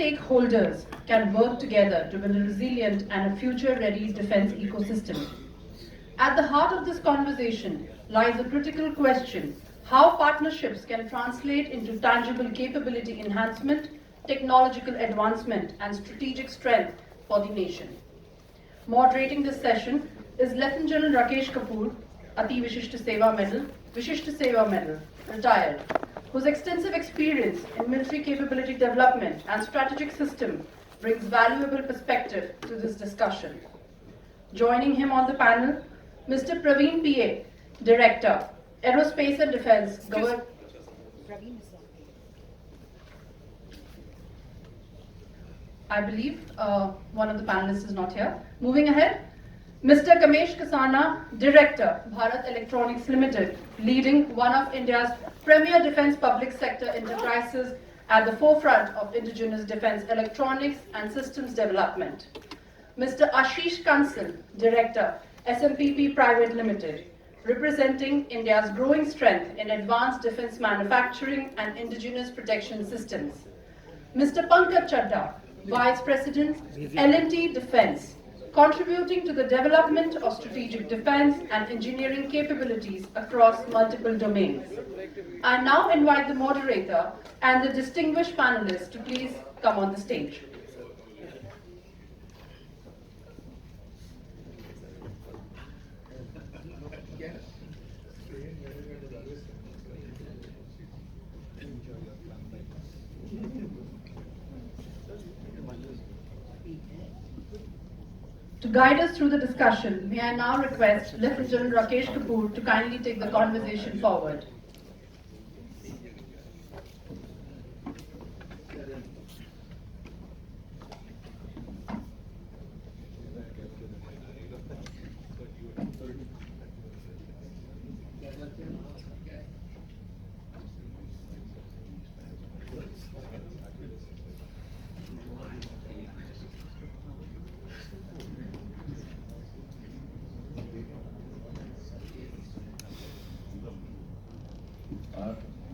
stakeholders can work together to build a resilient and a future-ready defense ecosystem. At the heart of this conversation lies a critical question: how partnerships can translate into tangible capability enhancement, technological advancement, and strategic strength for the nation. Moderating this session is Lieutenant General Rakesh Kapoor, Ati Vishishta Seva Medal, retired, whose extensive experience in military capability development and strategic system brings valuable perspective to this discussion. Joining him on the panel, Mr. Praveen P.A., Director, Aerospace and Defense, I believe one of the panelists is not here. Moving ahead, Mr. Kamesh Kasana, Director, Bharat Electronics Limited, leading one of India's premier defense public sector enterprises at the forefront of indigenous defense electronics and systems development. Mr. Ashish Kansal, Director, SMPP Private Limited, representing India's growing strength in advanced defense manufacturing and indigenous protection systems. Mr. Pankaj Chadda, Vice President, L&T Defense, contributing to the development of strategic defense and engineering capabilities across multiple domains. I now invite the moderator and the distinguished panelists to please come on the stage. To guide us through the discussion, may I now request Lieutenant General Rakesh Kapoor to kindly take the conversation forward.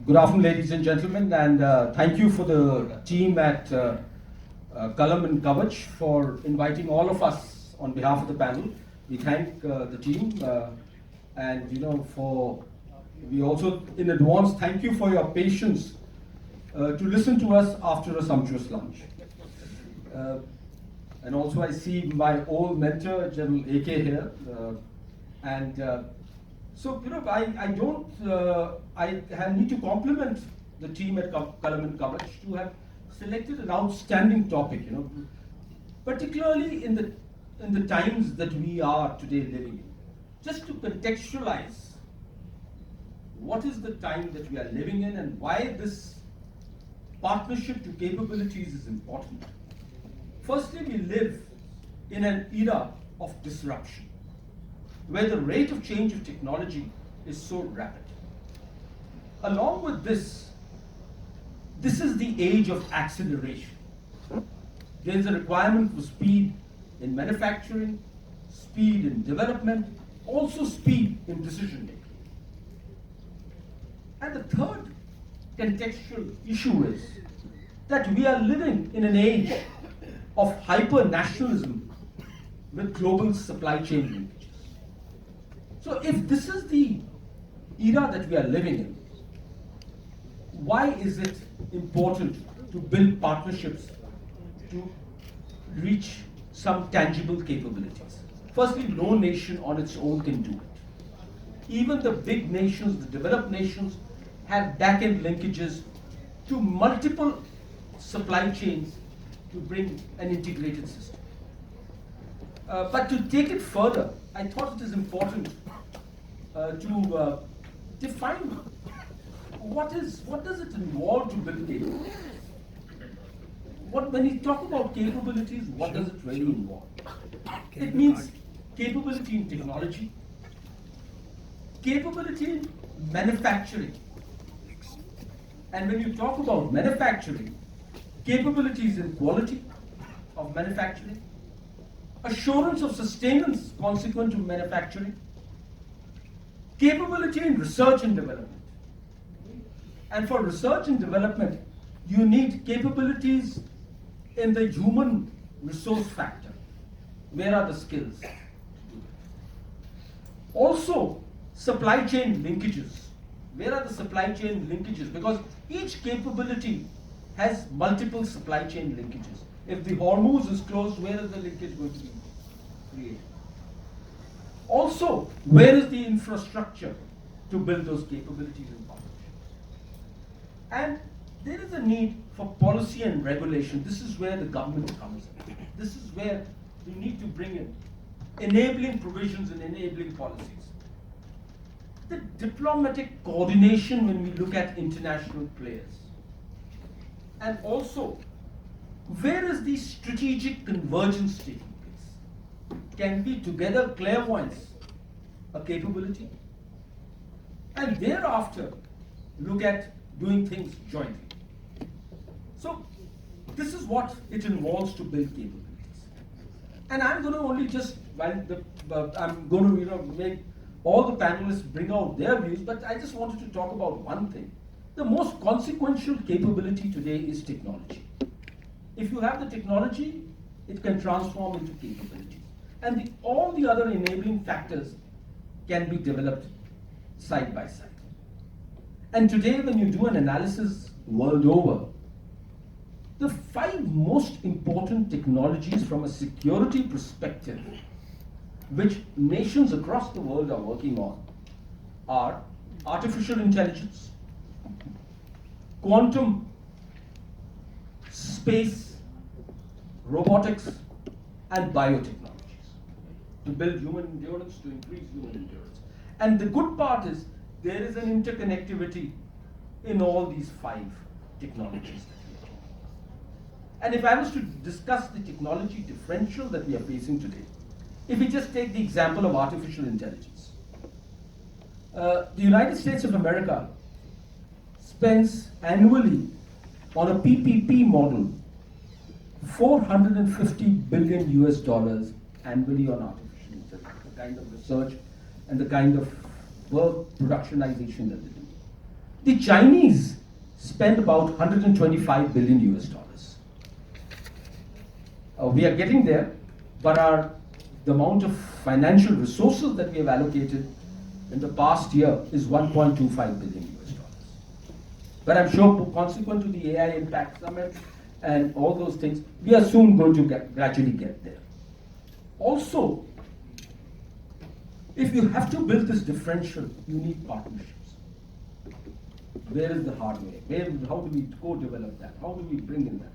Good afternoon, ladies and gentlemen, and thank you for the team at Kalam and Kavach for inviting all of us on behalf of the panel. We thank the team, and we also in advance thank you for your patience to listen to us after a sumptuous lunch. And also I see my old mentor, General AK here, so, I need to compliment the team at Kalam and Kavach to have selected an outstanding topic, particularly in the times that we are today living in. Just to contextualize what is the time that we are living in and why this partnership to capabilities is important. Firstly, we live in an era of disruption, where the rate of change of technology is so rapid. Along with this is the age of acceleration. There is a requirement for speed in manufacturing, speed in development, also speed in decision making. And the third contextual issue is that we are living in an age of hyper-nationalism with global supply chain linkages. So if this is the era that we are living in, why is it important to build partnerships to reach some tangible capabilities? Firstly, no nation on its own can do it. Even the big nations, the developed nations, have back-end linkages to multiple supply chains to bring an integrated system. But to take it further, I thought it is important to define what does it involve to build capabilities. When you talk about capabilities, what does it really involve? It means capability in technology, capability in manufacturing. And when you talk about manufacturing, capabilities in quality of manufacturing, assurance of sustenance consequent to manufacturing, capability in research and development. And for research and development, you need capabilities in the human resource factor. Where are the skills? Also, supply chain linkages. Where are the supply chain linkages? Because each capability has multiple supply chain linkages. If the Hormuz is closed, where is the linkage going to be created? Also, where is the infrastructure to build those capabilities in partnership? And there is a need for policy and regulation. This is where the government comes in. This is where we need to bring in enabling provisions and enabling policies. The diplomatic coordination when we look at international players. And also, where is the strategic convergence taking place? Can we together clairvoyance a capability? And thereafter, look at doing things jointly. So, this is what it involves to build capabilities. And I'm going to only just, I'm going to make all the panelists bring out their views, but I just wanted to talk about one thing. The most consequential capability today is technology. If you have the technology, it can transform into capabilities. And all the other enabling factors can be developed side by side. And today, when you do an analysis world over, the 5 most important technologies from a security perspective, which nations across the world are working on, are artificial intelligence, quantum, space, robotics, and biotechnologies to build human endurance, to increase human endurance. And the good part is there is an interconnectivity in all these 5 technologies that we are talking about. And if I was to discuss the technology differential that we are facing today, if we just take the example of artificial intelligence, the United States of America spends annually on a PPP model $450 billion annually on artificial intelligence, the kind of research and the kind of work productionization that they do. The Chinese spend about $125 billion. We are getting there, but the amount of financial resources that we have allocated in the past year is $1.25 billion. But I'm sure consequent to the AI Impact Summit and all those things, we are soon going to gradually get there. Also, if you have to build this differential, you need partnerships. Where is the hardware? How do we co-develop that? How do we bring in that?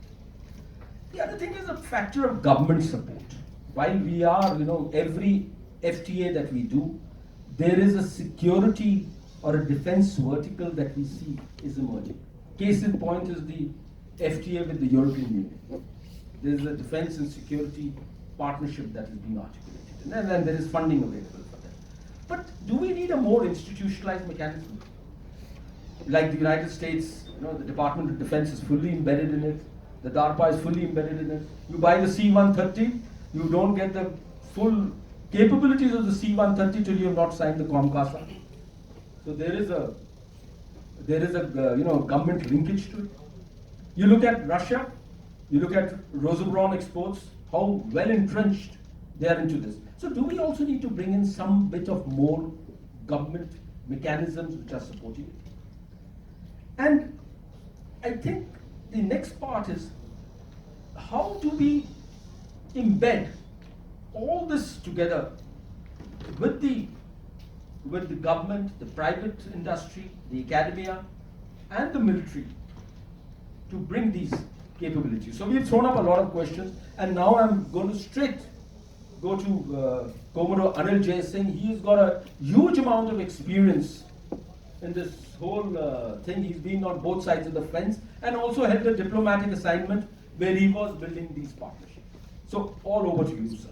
The other thing is a factor of government support. While we are, every FTA that we do, there is a security or a defense vertical that we see is emerging. Case in point is the FTA with the European Union. There is a defense and security partnership that is being articulated, and then there is funding available for that. But do we need a more institutionalized mechanism? Like the United States, the Department of Defense is fully embedded in it, the DARPA is fully embedded in it. You buy the C-130, you don't get the full capabilities of the C-130 till you have not signed the COMCASA. So there is a government linkage to it. You look at Russia, you look at Rosenbron exports, how well entrenched they are into this. So do we also need to bring in some bit of more government mechanisms which are supporting it? And I think the next part is, how do we embed all this together with the government, the private industry, the academia, and the military to bring these capabilities? So we've thrown up a lot of questions, and now I'm going to straight go to Commodore Anil Jay Singh. He's got a huge amount of experience in this whole thing. He's been on both sides of the fence and also held a diplomatic assignment where he was building these partnerships. So all over to you, sir.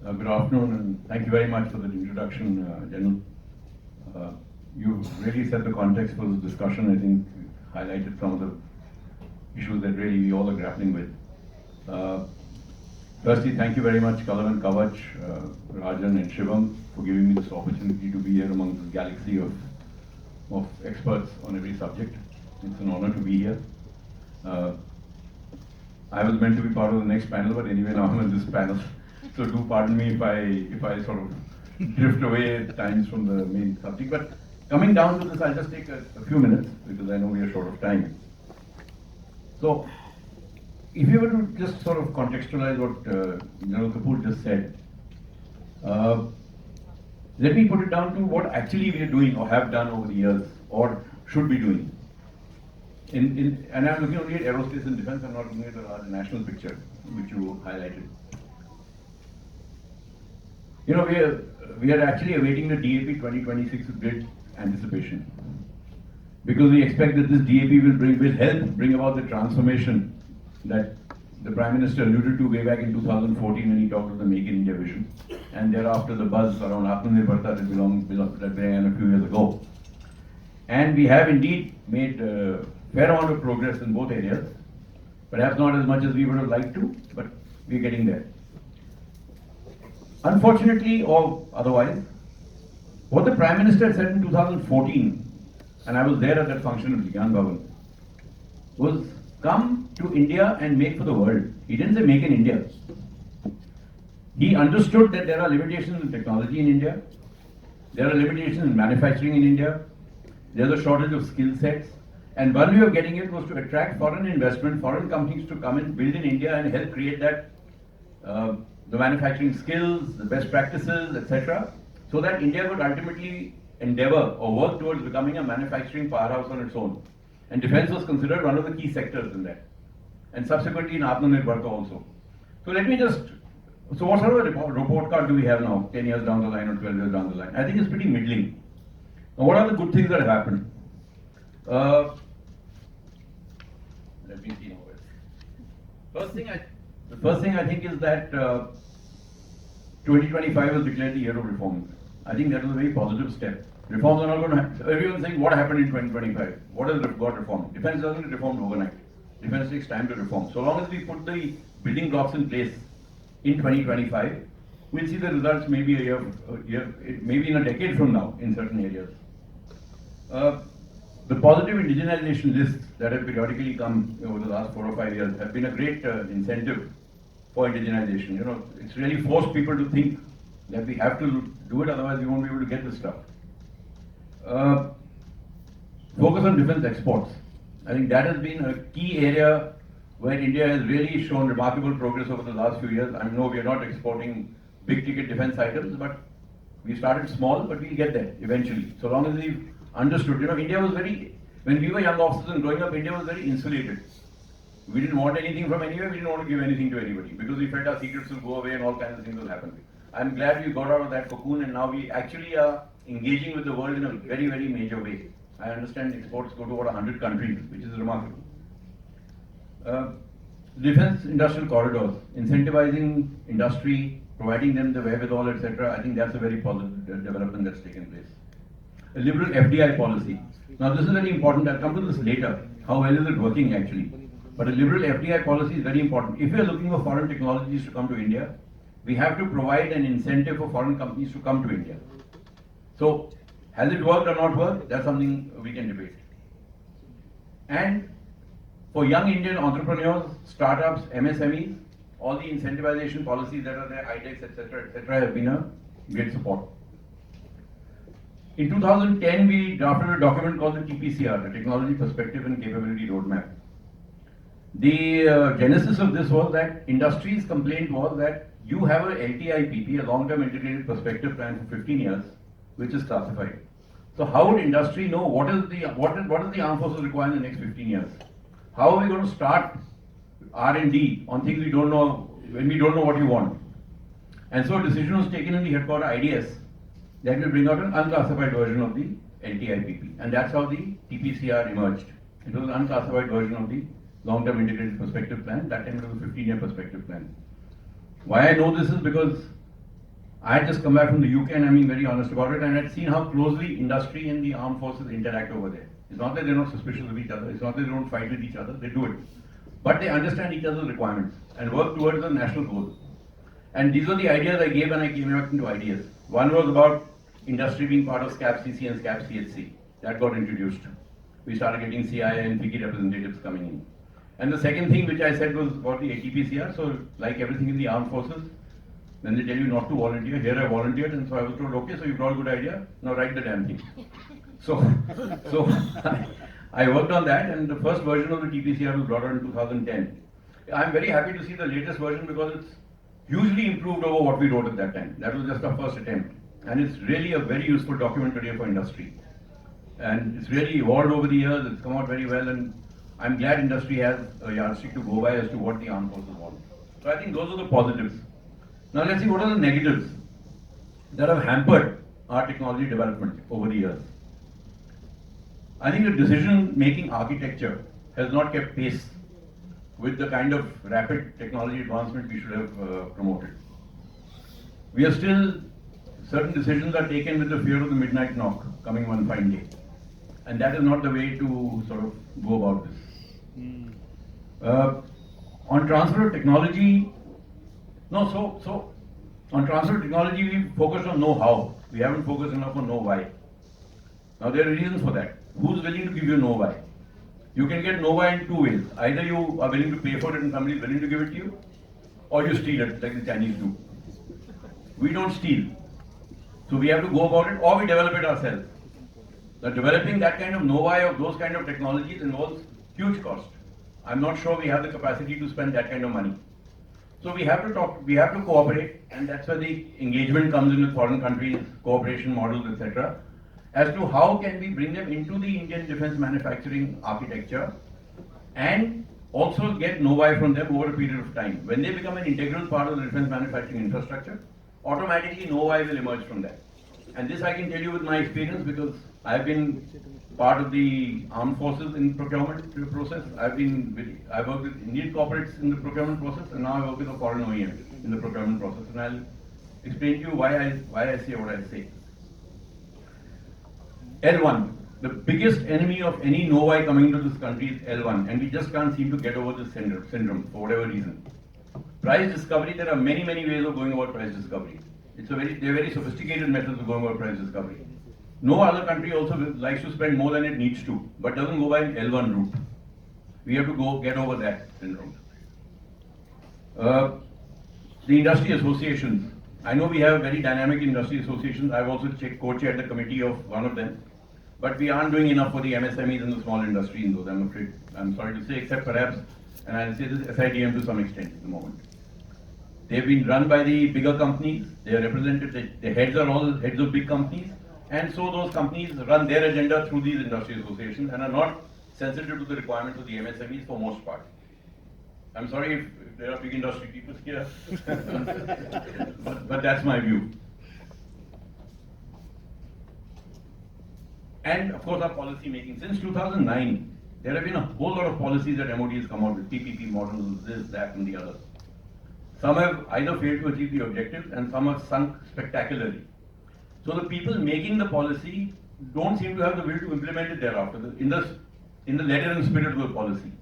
Good afternoon, and thank you very much for the introduction, General. You've really set the context for the discussion. I think highlighted some of the issues that really we all are grappling with. Firstly, thank you very much, Kalam and Kavach, Rajan and Shivam, for giving me this opportunity to be here among this galaxy of experts on every subject. It's an honor to be here. Uh, I was meant to be part of the next panel, but anyway, now I'm in this panel. So do pardon me if I sort of drift away at times from the main subject. But coming down to this, I'll just take a few minutes because I know we are short of time. So, if you were to just sort of contextualize what General Kapoor just said, let me put it down to what actually we are doing or have done over the years or should be doing. And I'm looking only at aerospace and defense, I'm not looking at the national picture, which you highlighted. You know, we are actually awaiting the DAP 2026 with great anticipation. Because we expect that this DAP will help bring about the transformation that the Prime Minister alluded to way back in 2014 when he talked of the Make in India vision. And thereafter the buzz around Atmanirbharta that began a few years ago. And we have indeed made a fair amount of progress in both areas. Perhaps not as much as we would have liked to, but we're getting there. Unfortunately, or otherwise, what the Prime Minister said in 2014, and I was there at that function in Vigyan Bhavan, was come to India and make for the world. He didn't say make in India. He understood that there are limitations in technology in India, there are limitations in manufacturing in India, there's a shortage of skill sets, and one way of getting it was to attract foreign investment, foreign companies to come and build in India and help create that, the manufacturing skills, the best practices, etc., so that India would ultimately endeavor or work towards becoming a manufacturing powerhouse on its own. And defense was considered one of the key sectors in that. And subsequently in Atmanirbharta also. So let me just, so what sort of a report card do we have now, 10 years down the line or 12 years down the line? I think it's pretty middling. Now what are the good things that have happened? Let me see now. The first thing I think is that 2025 was declared the year of reforms. I think that was a very positive step. Reforms are not going to happen. Everyone's saying what happened in 2025? What has got reformed? Defense doesn't get reformed overnight. Defense takes time to reform. So long as we put the building blocks in place in 2025, we'll see the results maybe maybe in a decade from now in certain areas. The positive indigenization lists that have periodically come over the last 4 or 5 years have been a great incentive for indigenization. You know, it's really forced people to think that we have to do it, otherwise we won't be able to get this stuff. Focus on defense exports. I think that has been a key area where India has really shown remarkable progress over the last few years. I know we are not exporting big ticket defense items, but we started small, but we'll get there eventually. So long as we've understood, you know, India was when we were young officers and growing up, India was very insulated. We didn't want anything from anywhere, we didn't want to give anything to anybody because we felt our secrets will go away and all kinds of things will happen. I'm glad we got out of that cocoon and now we actually are engaging with the world in a very, very major way. I understand exports go to about 100 countries, which is remarkable. Defense industrial corridors, incentivizing industry, providing them the wherewithal, etc. I think that's a very positive development that's taken place. A liberal FDI policy. Now this is very important. I'll come to this later. How well is it working actually? But a liberal FDI policy is very important. If we are looking for foreign technologies to come to India, we have to provide an incentive for foreign companies to come to India. So, has it worked or not worked? That's something we can debate. And for young Indian entrepreneurs, startups, MSMEs, all the incentivization policies that are there, IDEX, etc., have been a great support. In 2010, we drafted a document called the TPCR, the Technology Perspective and Capability Roadmap. The genesis of this was that industry's complaint was that you have a LTIPP, a long-term integrated perspective plan for 15 years, which is classified. So how would industry know what is the armed forces require in the next 15 years? How are we going to start R&D on things we don't know when we don't know what you want? And so a decision was taken in the headquarter IDS that will bring out an unclassified version of the LTIPP, and that's how the TPCR emerged. It was an unclassified version of the long-term integrated perspective plan. That time it was a 15-year perspective plan. Why I know this is because I had just come back from the UK and I'm being very honest about it, and I'd seen how closely industry and the armed forces interact over there. It's not that they're not suspicious of each other, it's not that they don't fight with each other, they do it. But they understand each other's requirements and work towards a national goal. And these were the ideas I gave when I came back into ideas. One was about industry being part of SCAP-CC and SCAP-CHC. That got introduced. we started getting CIA and FICI representatives coming in. And the second thing which I said was about the ATPCR. So like everything in the armed forces, when they tell you not to volunteer, here I volunteered, and so I was told, okay, so you've got a good idea, now write the damn thing. So I worked on that, and the first version of the TPCR was brought out in 2010. I'm very happy to see the latest version because it's hugely improved over what we wrote at that time. That was just our first attempt. And it's really a very useful document today for industry. And it's really evolved over the years, it's come out very well, and I'm glad industry has a yardstick to go by as to what the armed forces want. So I think those are the positives. Now let's see what are the negatives that have hampered our technology development over the years. I think the decision-making architecture has not kept pace with the kind of rapid technology advancement we should have promoted. We are still, certain decisions are taken with the fear of the midnight knock coming one fine day. And that is not the way to sort of go about this. On transfer of technology, on transfer of technology we focused on know-how. We haven't focused enough on know-why. Now there are reasons for that. Who's willing to give you know-why? You can get know-why in two ways. Either you are willing to pay for it and somebody is willing to give it to you, or you steal it like the Chinese do. We don't steal. So we have to go about it, or we develop it ourselves. Now developing that kind of know-why of those kind of technologies involves huge cost. I'm not sure we have the capacity to spend that kind of money. So we have to talk, we have to cooperate, and that's where the engagement comes in with foreign countries, cooperation models, etc. As to how can we bring them into the Indian defense manufacturing architecture and also get know-why from them over a period of time. When they become an integral part of the defense manufacturing infrastructure, automatically know-why will emerge from that. And this I can tell you with my experience because I've been part of the armed forces in procurement process. I've worked with Indian corporates in the procurement process, and now I work with a foreign OEM in the procurement process. And I'll explain to you why I say what I say. L1, the biggest enemy of any know-why coming into this country is L1, and we just can't seem to get over this syndrome for whatever reason. Price discovery, there are many ways of going about price discovery. They're very sophisticated methods of going about price discovery. No other country also likes to spend more than it needs to, but doesn't go by an L1 route. We have to get over that syndrome. The industry associations. I know we have very dynamic industry associations. I've also co-chaired the committee of one of them. But we aren't doing enough for the MSMEs and the small industry in those, I'm afraid. I'm sorry to say, except perhaps, and I'll say this, SIDM to some extent at the moment. They've been run by the bigger companies. They are represented, the heads are all heads of big companies. And so those companies run their agenda through these industry associations and are not sensitive to the requirements of the MSMEs for most part. I'm sorry if there are big industry people here, but that's my view. And of course our policy making. Since 2009, there have been a whole lot of policies that MOD has come out with, PPP models, this, that and the other. Some have either failed to achieve the objectives and some have sunk spectacularly. So the people making the policy don't seem to have the will to implement it thereafter, in the letter and spirit of the policy.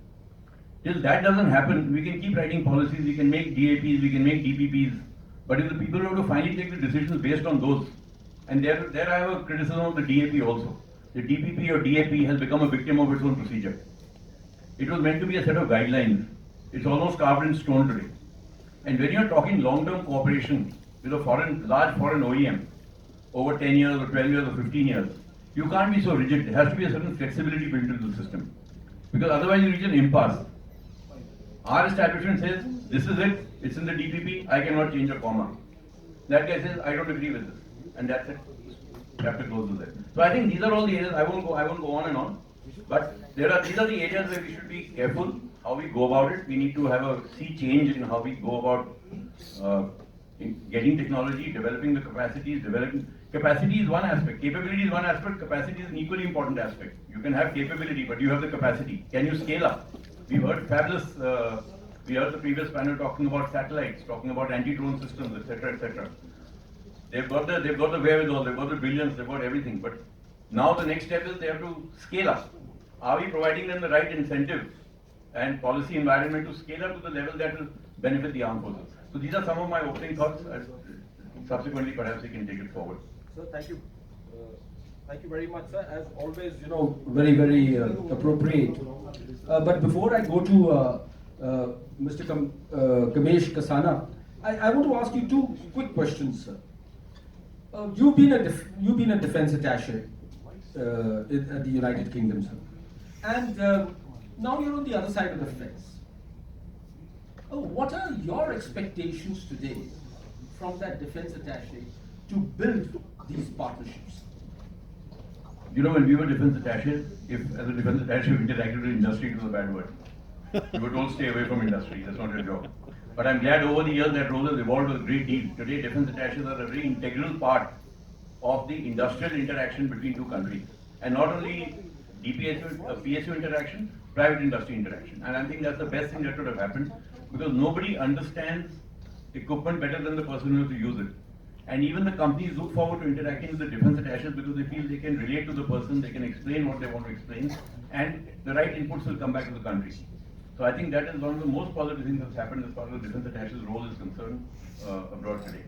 Till that doesn't happen, we can keep writing policies, we can make DAPs, we can make DPPs, but if the people have to finally take the decisions based on those, and there I have a criticism of the DAP also. The DPP or DAP has become a victim of its own procedure. It was meant to be a set of guidelines. It's almost carved in stone today. And when you're talking long-term cooperation with a large foreign OEM, over 10 years or 12 years or 15 years, you can't be so rigid. There has to be a certain flexibility built into the system. Because otherwise you reach an impasse. Our establishment says, this is it, it's in the DPP, I cannot change a comma. That guy says, I don't agree with this. And that's it. Chapter closes there. So I think these are all the areas, I won't go on and on. But these are the areas where we should be careful how we go about it. We need to have a sea change in how we go about getting technology, developing the capacities, capacity is one aspect, capability is one aspect, capacity is an equally important aspect. You can have capability, but you have the capacity. Can you scale up? We've heard fabulous, we heard the previous panel talking about satellites, talking about anti-drone systems, etc., etc. They've got the wherewithal, they've got the brilliance, they've got everything, but now the next step is they have to scale up. Are we providing them the right incentive and policy environment to scale up to the level that will benefit the armed forces? So these are some of my opening thoughts. Subsequently, perhaps we can take it forward. So thank you. Thank you very much, sir. As always, very, very appropriate. But before I go to Mr. Kamesh Kasana, I want to ask you two quick questions, sir. You've been a defense attaché at the United Kingdom, sir, and now you're on the other side of the fence. What are your expectations today from that defense attaché to build these partnerships? When we were defense attachés, if as a defense attaché we interacted with industry, it was a bad word. We were told stay away from industry, that's not your job. But I'm glad over the years that role has evolved a great deal. Today, defense attachés are a very integral part of the industrial interaction between two countries. And not only PSU interaction, private industry interaction. And I think that's the best thing that could have happened, because nobody understands equipment better than the person who has to use it. And even the companies look forward to interacting with the defense attachés because they feel they can relate to the person, they can explain what they want to explain, and the right inputs will come back to the country. So I think that is one of the most positive things that's happened as far as the defense attaché's role is concerned abroad today.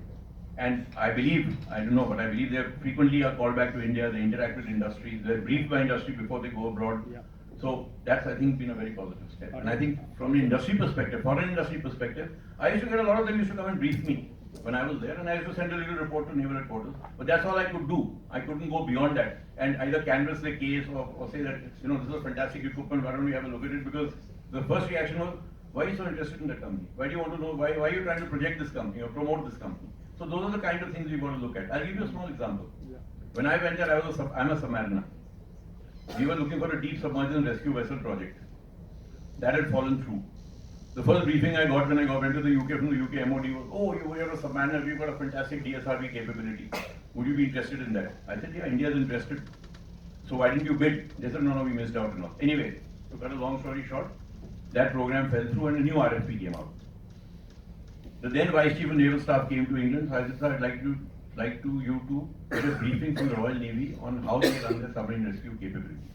And I believe, I don't know, but I believe they frequently are called back to India, they interact with industry, they're briefed by industry before they go abroad. Yeah. So that's, I think, been a very positive step. And I think from the industry perspective, foreign industry perspective, I used to get a lot of them used to come and brief me when I was there, and I used to send a little report to naval headquarters. But that's all I could do. I couldn't go beyond that and either canvass the case or say that, this is a fantastic equipment, why don't we have a look at it? Because the first reaction was, why are you so interested in that company? Why do you want to know, why are you trying to project this company or promote this company? So those are the kind of things we've got to look at. I'll give you a small example. Yeah. When I went there, I'm a submariner. We were looking for a deep submerged rescue vessel project. That had fallen through. The first briefing I got when I went to the UK from the UK MOD was, you're a submariner, we've got a fantastic DSRV capability. Would you be interested in that? I said, yeah, India is interested. So why didn't you bid? They said, no, we missed out and all. Anyway, to cut a long story short, that program fell through and a new RFP came out. The then Vice Chief of Naval Staff came to England, so I said, sir, I'd like you to get a briefing from the Royal Navy on how they run their submarine rescue capability.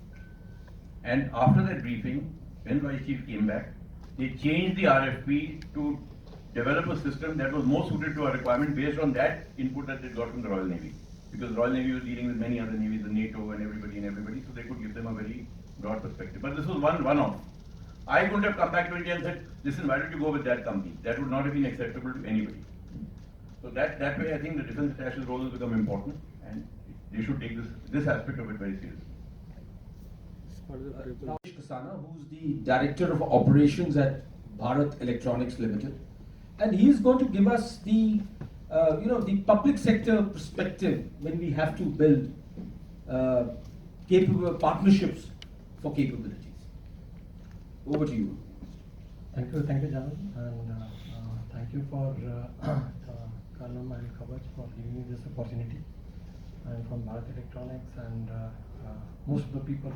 And after that briefing, when Vice Chief came back, they changed the RFP to develop a system that was more suited to our requirement based on that input that they got from the Royal Navy. Because the Royal Navy was dealing with many other navies, the NATO and everybody, so they could give them a very broad perspective. But this was one-off. I couldn't have come back to India and said, listen, why don't you go with that company? That would not have been acceptable to anybody. So that way, I think the defense attaché's role has become important, and they should take this aspect of it very seriously. Kamesh Kasana, who's the Director of Operations at Bharat Electronics Limited, and he's going to give us the public sector perspective when we have to build capable partnerships for capabilities. Over to you. Thank you, General, and thank you for Kalam and Kavach for giving me this opportunity. I'm from Bharat Electronics, and most of the people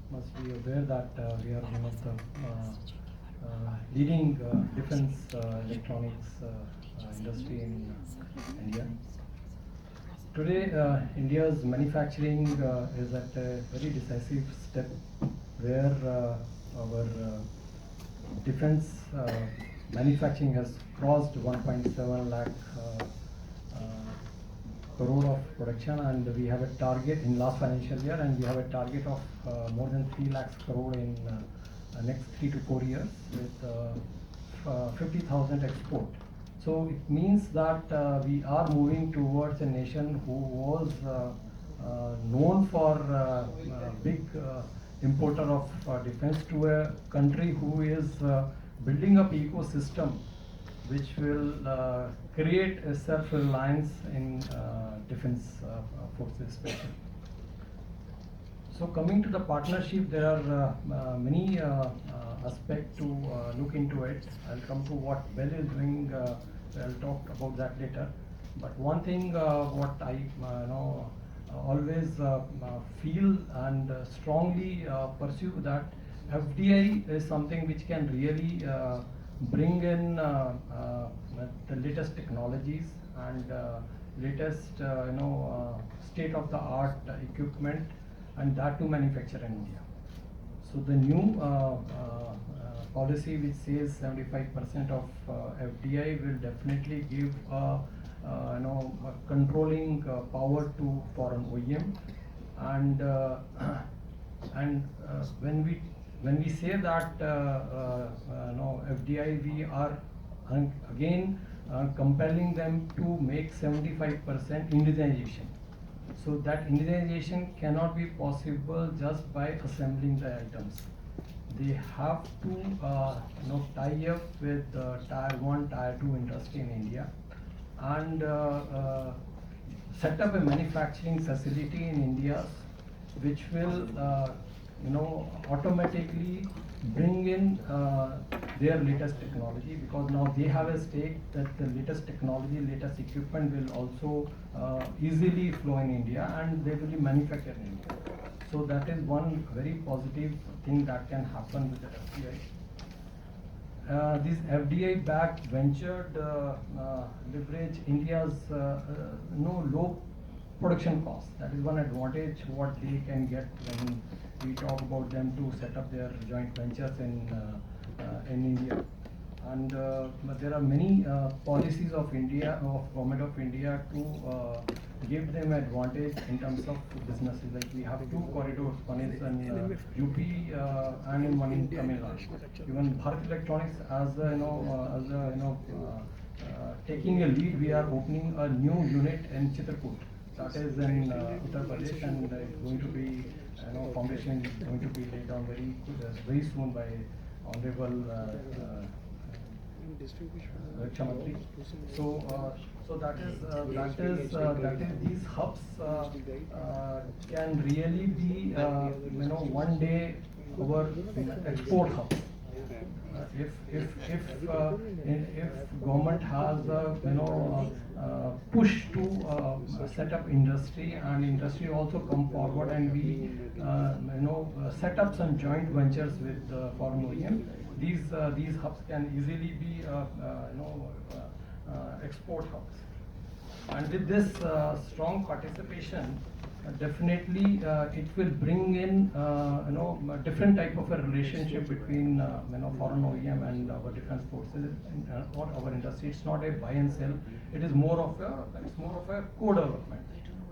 must be aware that we are one of the leading defense electronics industry in India. Today, India's manufacturing is at a very decisive step where our defense manufacturing has crossed 1.7 lakh crore of production, and we have a target in last financial year, and we have a target of more than 3 lakhs crore in next 3 to 4 years with 50,000 export. So it means that we are moving towards a nation who was known for big importer of defense to a country who is building up ecosystem which will create a self-reliance in defense forces especially. So coming to the partnership, there are many aspects to look into it. I'll come to what Bell is doing, I'll talk about that later. But one thing what I always feel and strongly pursue, that FDI is something which can really bring in the latest technologies and latest state-of-the-art equipment, and that to manufacture in India. So the new policy which says 75% of FDI will definitely give a controlling power to foreign OEM, and when we say that no FDI, we are again compelling them to make 75% indigenization. So that indigenization cannot be possible just by assembling the items. They have to tie up with tier 1, tier 2 industry in India, and set up a manufacturing facility in India which will automatically bring in their latest technology, because now they have a stake that the latest technology, latest equipment will also easily flow in India, and they will be manufactured in India. So that is one very positive thing that can happen with the FDI. This FDI-backed venture leverage India's low production cost. That is one advantage what they can get when we talk about them to set up their joint ventures in India. And there are many policies of India, of Government of India, to give them advantage in terms of businesses. Like we have 2 corridors, one is in UP and in one in Tamil Nadu. Even Bharat Electronics, taking a lead, we are opening a new unit in Chitrakoot. That is in Uttar Pradesh, and it's going to be, foundation is going to be laid down very soon by Honorable Raksha Mantri. So that is these hubs can really be one day our export hubs. If government has push to set up industry, and industry also come forward, and we set up some joint ventures with foreign OEM, these hubs can easily be export hubs. And with this strong participation, definitely it will bring in a different type of a relationship between foreign OEM and our defense forces or our industry. It's not a buy and sell. It is more of a co-development.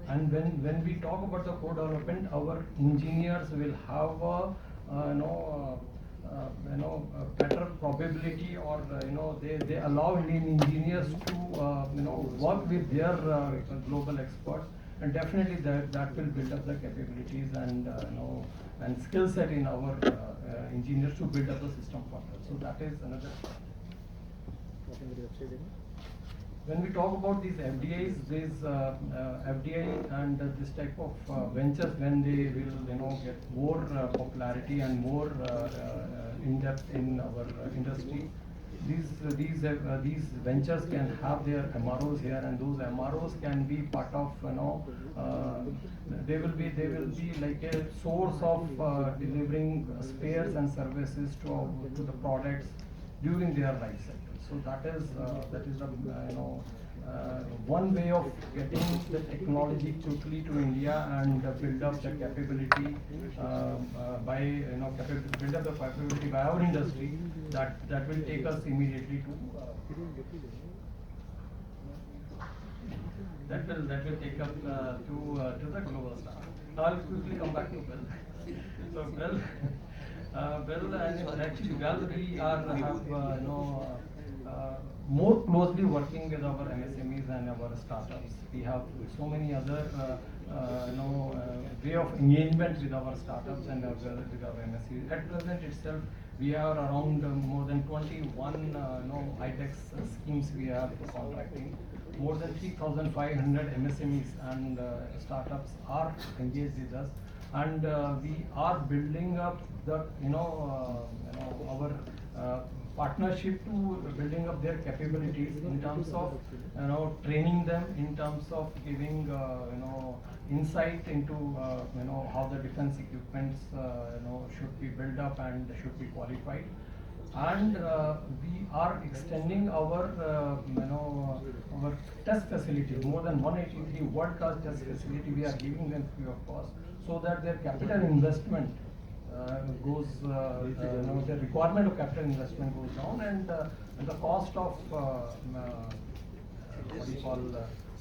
And when we talk about the co-development, our engineers will have a better probability, or they allow Indian engineers to work with their global experts, and definitely that will build up the capabilities and skill set in our engineers to build up the system further. So that is another. When we talk about these FDIs, FDI and this type of ventures, when they will get more popularity and more in depth in our industry, these ventures can have their MROs here, and those MROs can be part of they will be like a source of delivering spares and services to the products during their life cycle. So that is the one way of getting the technology quickly to India and build up the capability build up the capability by our industry that will take us immediately to that will take us to the global star. Now I'll quickly come back to Bill. So Bill and actually we are more closely working with our MSMEs and our startups. We have so many other way of engagement with our startups and with our MSMEs. At present itself, we are around more than 21 IDEX schemes we are contracting. More than 3,500 MSMEs and startups are engaged with us, and we are building up the our partnership to building up their capabilities in terms of training them, in terms of giving insight into how the defense equipments should be built up and should be qualified. And we are extending our our test facilities, more than 183 world-class test facility we are giving them free of cost, so that their capital investment goes, the requirement of capital investment goes down, and the cost of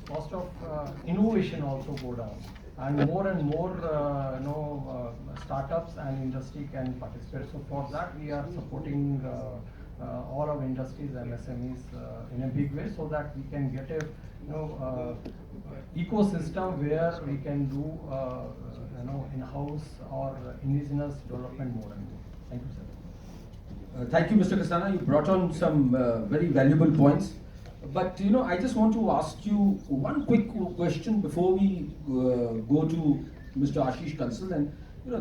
cost of innovation also go down. and more startups and industry can participate. So for that we are supporting all our industries, MSMEs in a big way, so that we can get a ecosystem where we can do in-house or indigenous development more and more. Thank you, sir. Thank you, Mr. Kasana. You brought on some very valuable points. But I just want to ask you one quick question before we go to Mr. Ashish Kansal. And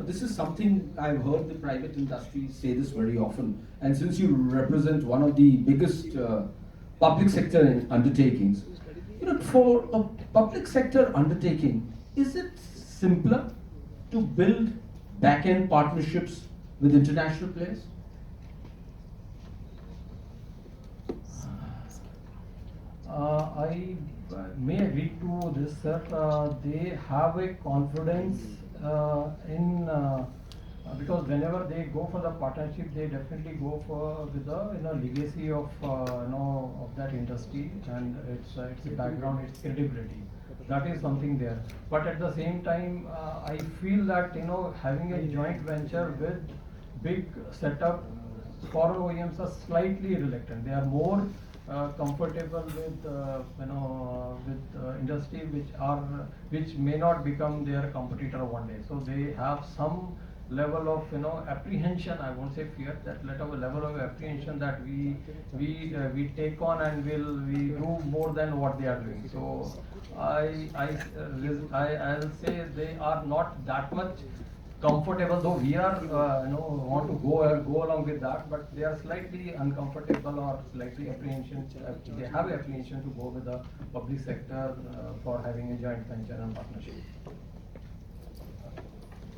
this is something I've heard the private industry say this very often. And since you represent one of the biggest public sector undertakings, for a public sector undertaking, is it simpler to build back-end partnerships with international players? I may agree to this, sir. They have a confidence in because whenever they go for the partnership, they definitely go for with the legacy of of that industry and its background, its credibility. That is something there. But at the same time, I feel that having a joint venture with big setup, foreign OEMs are slightly reluctant. They are more comfortable with industry which may not become their competitor one day. So they have some level of apprehension. I won't say fear. That level of apprehension that we take on and we do more than what they are doing. So I'll say they are not that much comfortable, though we are want to go along with that, but they are slightly uncomfortable or slightly apprehension. They have apprehension to go with the public sector for having a joint venture and partnership.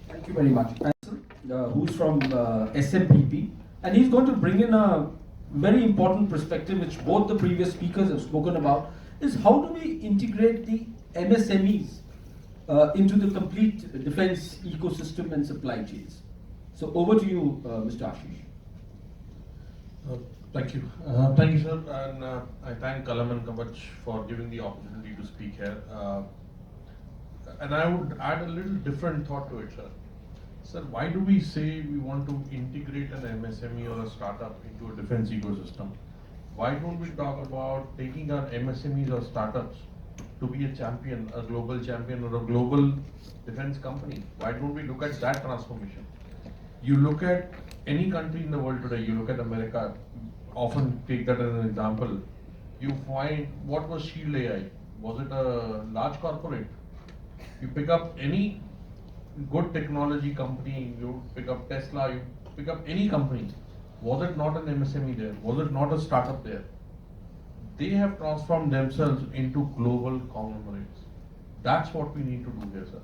Thank you very much. Who's from SMPP, and he's going to bring in a very important perspective which both the previous speakers have spoken about, is how do we integrate the MSMEs into the complete defense ecosystem and supply chains. So over to you, Mr. Ashish. Thank you. Thank you, sir. And I thank Kalam and Kavach for giving the opportunity to speak here. And I would add a little different thought to it, sir. Sir, why do we say we want to integrate an MSME or a startup into a defense ecosystem? Why don't we talk about taking our MSMEs or startups to be a champion, a global champion or a global defense company? Why don't we look at that transformation? You look at any country in the world today, you look at America, often take that as an example. You find, what was Shield AI? Was it a large corporate? You pick up any good technology company, you pick up Tesla, you pick up any company. Was it not an MSME there? Was it not a startup there? They have transformed themselves into global conglomerates. That's what we need to do here, sir.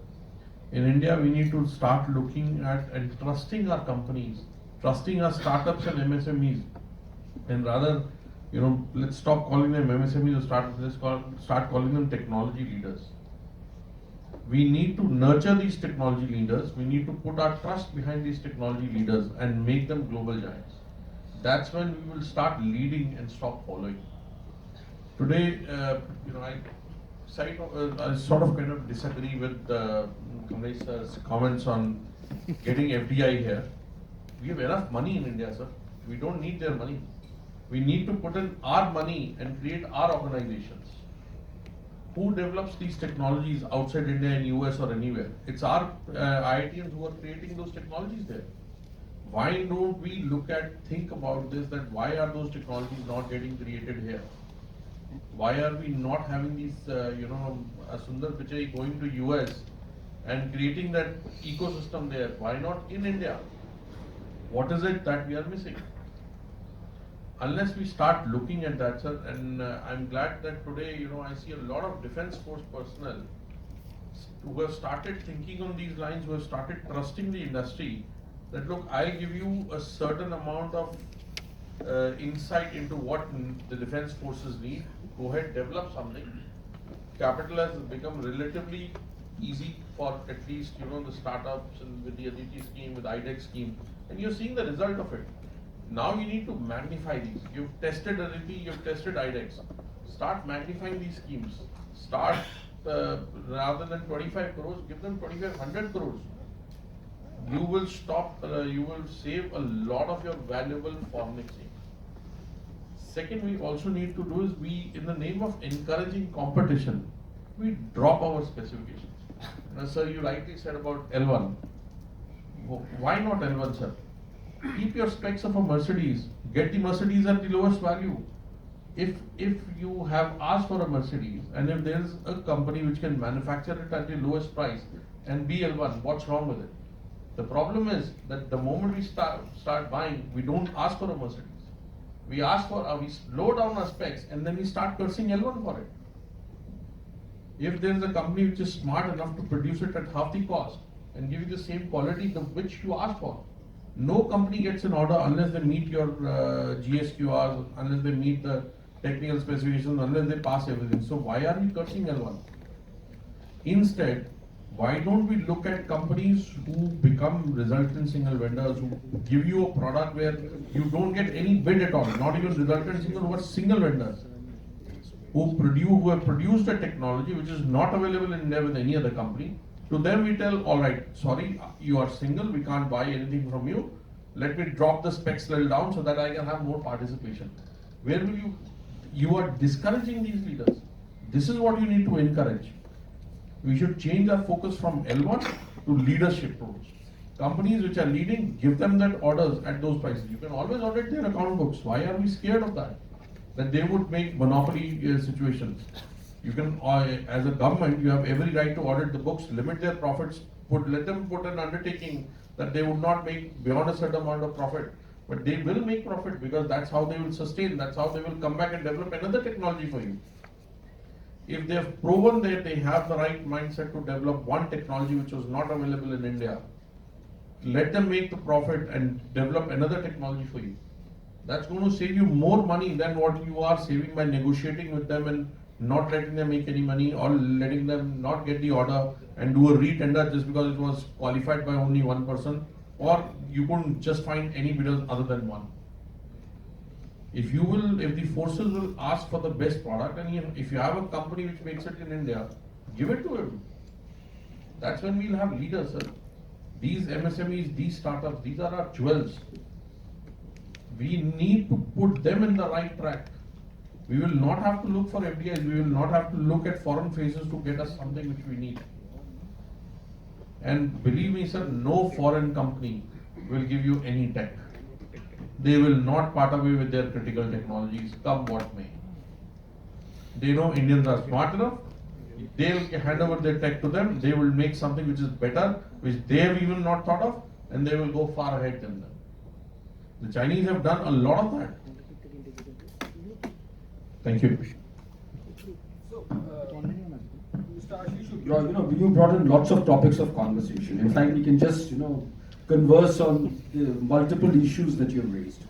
In India, we need to start looking at and trusting our companies, trusting our startups and MSMEs, and rather, let's stop calling them MSMEs or startups. Let's start calling them technology leaders. We need to nurture these technology leaders. We need to put our trust behind these technology leaders and make them global giants. That's when we will start leading and stop following. Today, I sort of kind of disagree with Kamlesh's comments on getting FDI here. We have enough money in India, sir. We don't need their money. We need to put in our money and create our organizations. Who develops these technologies outside India and US or anywhere? It's our IITians who are creating those technologies there. Why don't we think about this, that why are those technologies not getting created here? Why are we not having these, Sundar Pichai going to US and creating that ecosystem there? Why not in India? What is it that we are missing? Unless we start looking at that, sir, and I'm glad that today, I see a lot of defense force personnel who have started thinking on these lines, who have started trusting the industry, that look, I'll give you a certain amount of insight into what the defense forces need. Go ahead, develop something. Capital has become relatively easy for at least the startups, and with the Aditi scheme, with IDEX scheme, and you're seeing the result of it. Now you need to magnify these. You've tested Aditi, you've tested IDEX. Start magnifying these schemes. Start rather than 25 crores, give them 2500 crores. You will you will save a lot of your valuable foreign exchange. Second, we also need to do is in the name of encouraging competition, we drop our specifications. Now, sir, you rightly said about L1. Why not L1, sir? Keep your specs of a Mercedes. Get the Mercedes at the lowest value. If you have asked for a Mercedes and if there is a company which can manufacture it at the lowest price and be L1, what's wrong with it? The problem is that the moment we start buying, we don't ask for a Mercedes. We ask for we slow down our specs and then we start cursing L1 for it. If there is a company which is smart enough to produce it at half the cost and give you the same quality which you asked for, no company gets an order unless they meet your GSQRs, unless they meet the technical specifications, unless they pass everything. So why are we cursing L1? Instead, why don't we look at companies who become resultant single vendors, who give you a product where you don't get any bid at all, not even resultant single, but single vendors, who have produced a technology which is not available in India with any other company. To them we tell, all right, sorry, you are single, we can't buy anything from you. Let me drop the specs little down so that I can have more participation. Where will you are discouraging these leaders. This is what you need to encourage. We should change our focus from L1 to leadership roles. Companies which are leading, give them that orders at those prices. You can always audit their account books. Why are we scared of that? That they would make monopoly situations. You can, as a government, you have every right to audit the books, limit their profits, let them put an undertaking that they would not make beyond a certain amount of profit. But they will make profit because that's how they will sustain, that's how they will come back and develop another technology for you. If they have proven that they have the right mindset to develop one technology which was not available in India, let them make the profit and develop another technology for you. That's going to save you more money than what you are saving by negotiating with them and not letting them make any money, or letting them not get the order and do a re-tender just because it was qualified by only one person, or you couldn't just find any bidders other than one. If the forces will ask for the best product, and if you have a company which makes it in India, give it to him. That's when we'll have leaders, sir. These MSMEs, these startups, these are our jewels. We need to put them in the right track. We will not have to look for FDIs, we will not have to look at foreign faces to get us something which we need. And believe me, sir, no foreign company will give you any tech. They will not part away with their critical technologies, come what may. They know Indians are smart enough, they'll hand over their tech to them, they will make something which is better, which they have even not thought of, and they will go far ahead than them. The Chinese have done a lot of that. Thank you. So, Mr. Ashish, you brought in lots of topics of conversation. In fact, we can just, converse on the multiple issues that you've raised.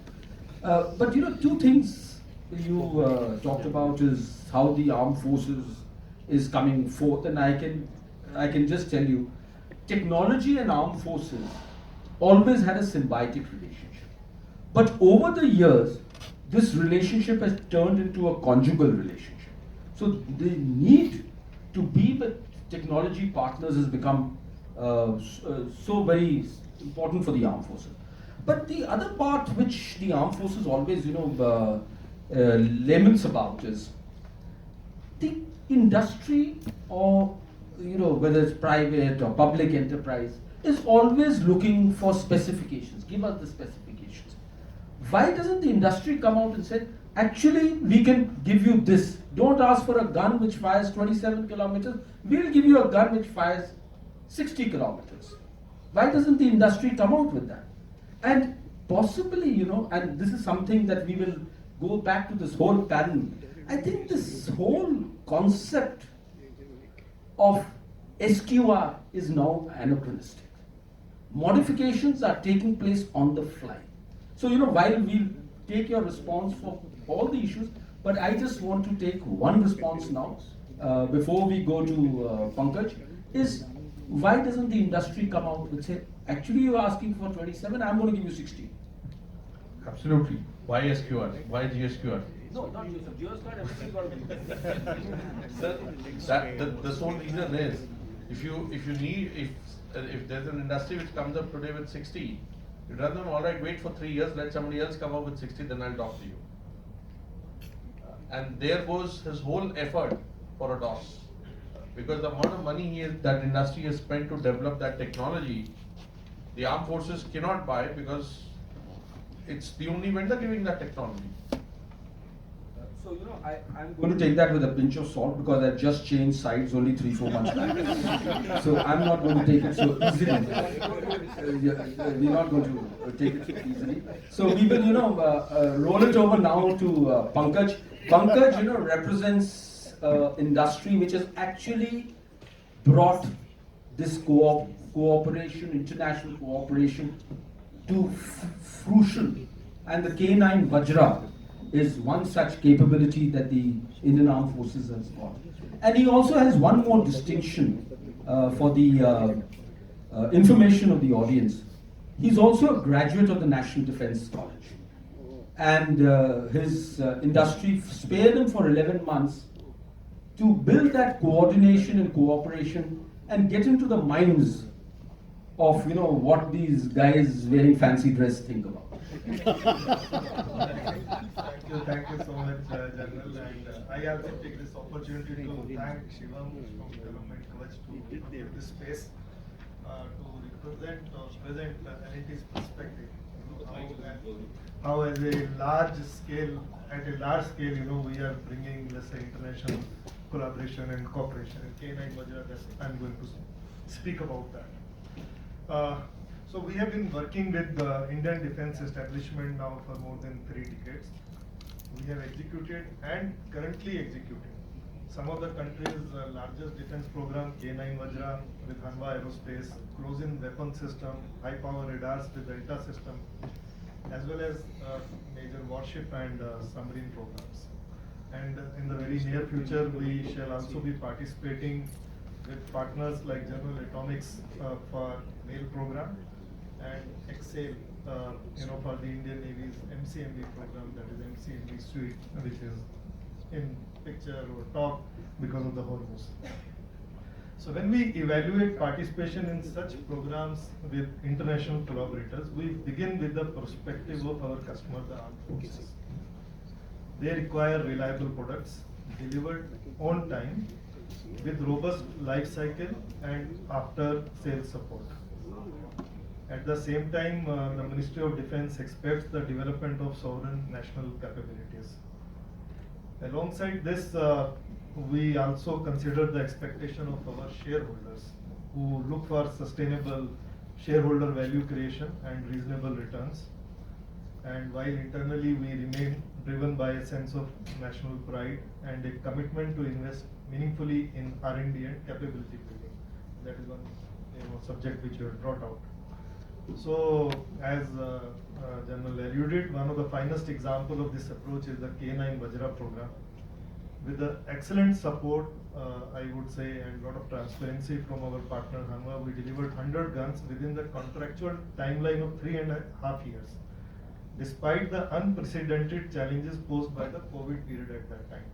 But, two things you talked about is how the armed forces is coming forth, and I can just tell you, technology and armed forces always had a symbiotic relationship. But over the years, this relationship has turned into a conjugal relationship. So the need to be with technology partners has become so very important for the armed forces. But the other part which the armed forces always, laments about is the industry, or whether it's private or public enterprise, is always looking for specifications. Give us the specifications. Why doesn't the industry come out and say, actually, we can give you this. Don't ask for a gun which fires 27 kilometers. We'll give you a gun which fires 60 kilometers. Why doesn't the industry come out with that? And possibly, and this is something that we will go back to this whole panel. I think this whole concept of SQR is now anachronistic. Modifications are taking place on the fly. So, while we'll take your response for all the issues, but I just want to take one response now, before we go to Pankaj, is why doesn't the industry come out and say, actually you're asking for 27, I'm going to give you 60. Absolutely. Why SQR? Why GSQR? No, not you, sir. Geoscard, everything got Sir, the sole reason is, if there's an industry which comes up today with 60, you tell them, all right, wait for 3 years, let somebody else come up with 60, then I'll talk to you. And there goes his whole effort for a DOS. Because the amount of money that industry has spent to develop that technology, the armed forces cannot buy because it's the only vendor giving that technology. So, I'm going to take that with a pinch of salt because I've just changed sides only 3-4 months back. So I'm not going to take it so easily. We're not going to take it so easily. So we will, roll it over now to Pankaj. Pankaj, represents industry which has actually brought this cooperation, international cooperation to fruition. And the K9 Vajra is one such capability that the Indian Armed Forces has got. And he also has one more distinction for the information of the audience. He's also a graduate of the National Defence College. And his industry spared him for 11 months to build that coordination and cooperation and get into the minds of what these guys wearing fancy dress think about. Thank you so much, General. And I also take this opportunity to thank Shivam from Kalam and Kavach to give this space to present NIT's perspective. How at a large scale, we are bringing, let's say, international collaboration and cooperation. And K9 Vajra, I'm going to speak about that. So we have been working with the Indian Defence Establishment now for more than 3 decades. We have executed and currently executing some of the country's largest defense program, K9 Vajra with Hanwha Aerospace, close-in weapon system, high-power radars with Delta system, as well as major warship and submarine programs. And in the very near future, we shall also be participating with partners like General Atomics for MAIL program and Excel, for the Indian Navy's MCMB program, that is MCMB suite, which is in picture or talk because of the Hormuz. So when we evaluate participation in such programs with international collaborators, we begin with the perspective of our customer, the armed forces. They require reliable products delivered on time with robust life cycle and after sales support. At the same time, the Ministry of Defence expects the development of sovereign national capabilities. Alongside this, we also consider the expectation of our shareholders who look for sustainable shareholder value creation and reasonable returns. And while internally we remain driven by a sense of national pride and a commitment to invest meaningfully in R&D and capability building. That is one subject which you have brought out. So, as General alluded, one of the finest example of this approach is the K9 Vajra program. With the excellent support, I would say, and a lot of transparency from our partner Hanwha, we delivered 100 guns within the contractual timeline of 3.5 years, despite the unprecedented challenges posed by the COVID period at that time.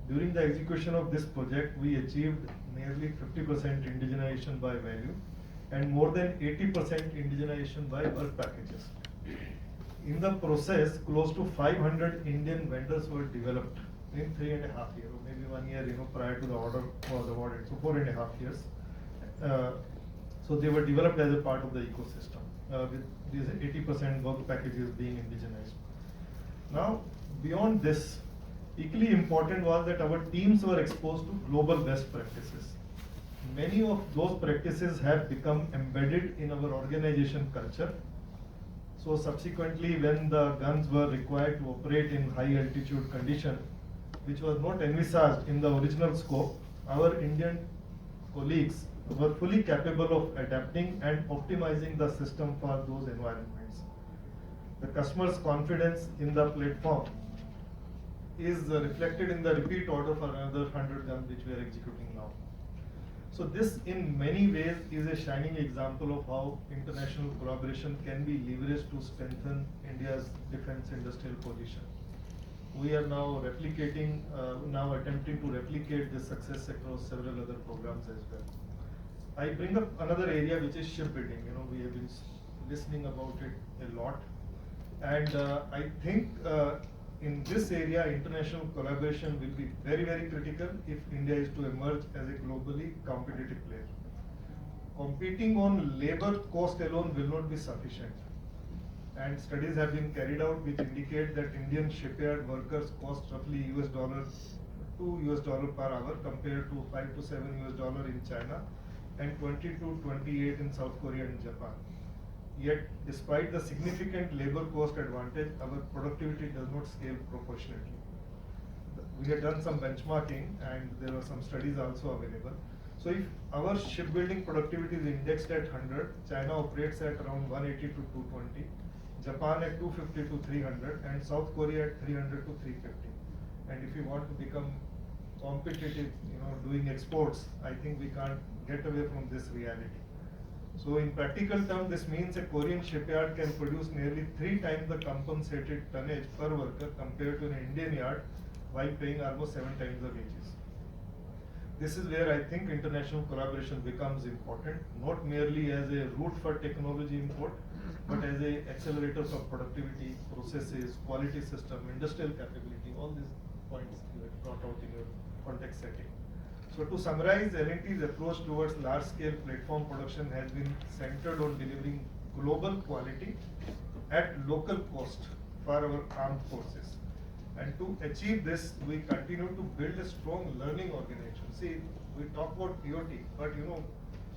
During the execution of this project, we achieved nearly 50% indigenization by value and more than 80% indigenization by work packages. In the process, close to 500 Indian vendors were developed in 3.5 years, or maybe 1 year, prior to the order was awarded, so 4.5 years. So they were developed as a part of the ecosystem, with these 80% work packages being indigenized. Now, beyond this, equally important was that our teams were exposed to global best practices. Many of those practices have become embedded in our organization culture. So subsequently, when the guns were required to operate in high altitude condition, which was not envisaged in the original scope, our Indian colleagues were fully capable of adapting and optimizing the system for those environments. The customer's confidence in the platform is reflected in the repeat order for another 100 guns which we are executing now. So this in many ways is a shining example of how international collaboration can be leveraged to strengthen India's defense industrial position. we are now replicating, now attempting to replicate this success across several other programs as well. I bring up another area which is shipbuilding. You know, we have been listening about it a lot, and I think in this area, international collaboration will be very, very critical if India is to emerge as a globally competitive player. Competing on labor cost alone will not be sufficient. And studies have been carried out which indicate that Indian shipyard workers cost roughly $2 per hour compared to $5 to $7 in China and 20 to 28 in South Korea and Japan. Yet, despite the significant labor cost advantage, our productivity does not scale proportionately. We had done some benchmarking and there were some studies also available. So if our shipbuilding productivity is indexed at 100, China operates at around 180 to 220, Japan at 250 to 300, and South Korea at 300 to 350. And if you want to become competitive, you know, doing exports, I think we can't get away from this reality. So in practical terms, this means a Korean shipyard can produce nearly 3 times the compensated tonnage per worker compared to an Indian yard while paying almost 7 times the wages. This is where I think international collaboration becomes important, not merely as a route for technology import, but as an accelerator for productivity, processes, quality system, industrial capability, all these points you had brought out in your context setting. So to summarize, L&T's approach towards large-scale platform production has been centered on delivering global quality at local cost for our armed forces. And to achieve this, we continue to build a strong learning organization. See, we talk about TOT, but you know,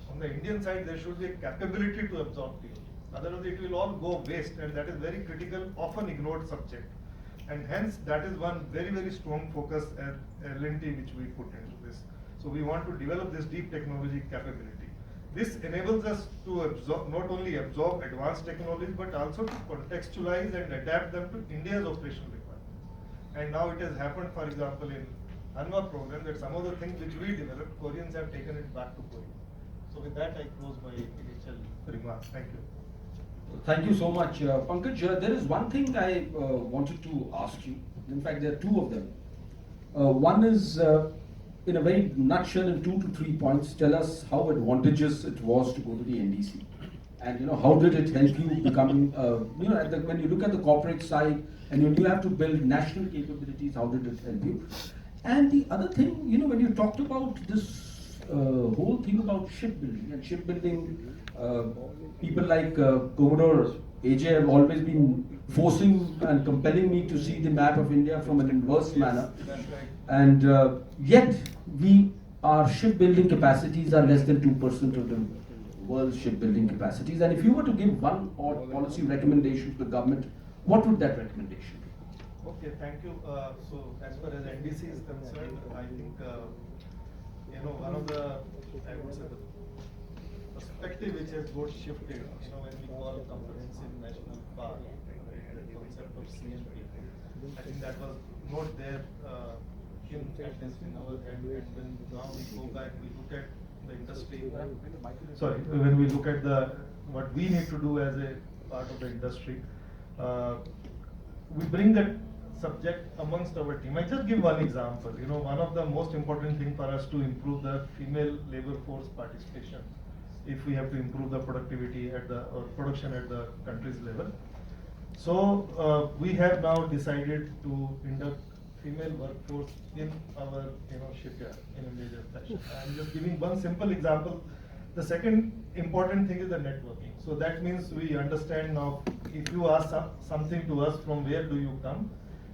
on the Indian side, there should be a capability to absorb TOT. Otherwise, it will all go waste, and that is very critical, often ignored subject. And hence, that is one very, very strong focus at L&T which we put into this. So we want to develop this deep technology capability. This enables us to absorb, not only absorb advanced technologies, but also to contextualize and adapt them to India's operational requirements. And now it has happened, for example, in ANWA program, that some of the things which we developed, Koreans have taken it back to Korea. So with that, I close my initial remarks. Thank you. Thank you so much. Pankaj, there is one thing I wanted to ask you. In fact, there are two of them. One is, in a very nutshell, in 2 to 3 points, tell us how advantageous it was to go to the NDC. And you know, how did it help you becoming, you know, when you look at the corporate side and when you have to build national capabilities, how did it help you? And the other thing, you know, when you talked about this whole thing about shipbuilding and shipbuilding, people like Commodore AJ have always been forcing and compelling me to see the map of India from an inverse manner. That's right. And yet, our shipbuilding capacities are less than 2% of the world's shipbuilding capacities. And if you were to give one odd policy recommendation to the government, what would that recommendation be? Okay, thank you. So as far as NDC is concerned, I think, you know, one of the, I would say, the perspective which has got shifted, you know, when we call comprehensive national park, the concept of CNP, I think that was not there at least in our head. And when now we go back, we look at the industry. Sorry, when we look at what we need to do as a part of the industry, we bring that subject amongst our team. I just give one example. You know, one of the most important thing for us to improve the female labor force participation, if we have to improve the productivity or production at the country's level. So we have now decided to induct female workforce in our, you know, shipyard in a major fashion. I'm just giving one simple example. The second important thing is the networking. So that means we understand now, if you ask something to us, from where do you come,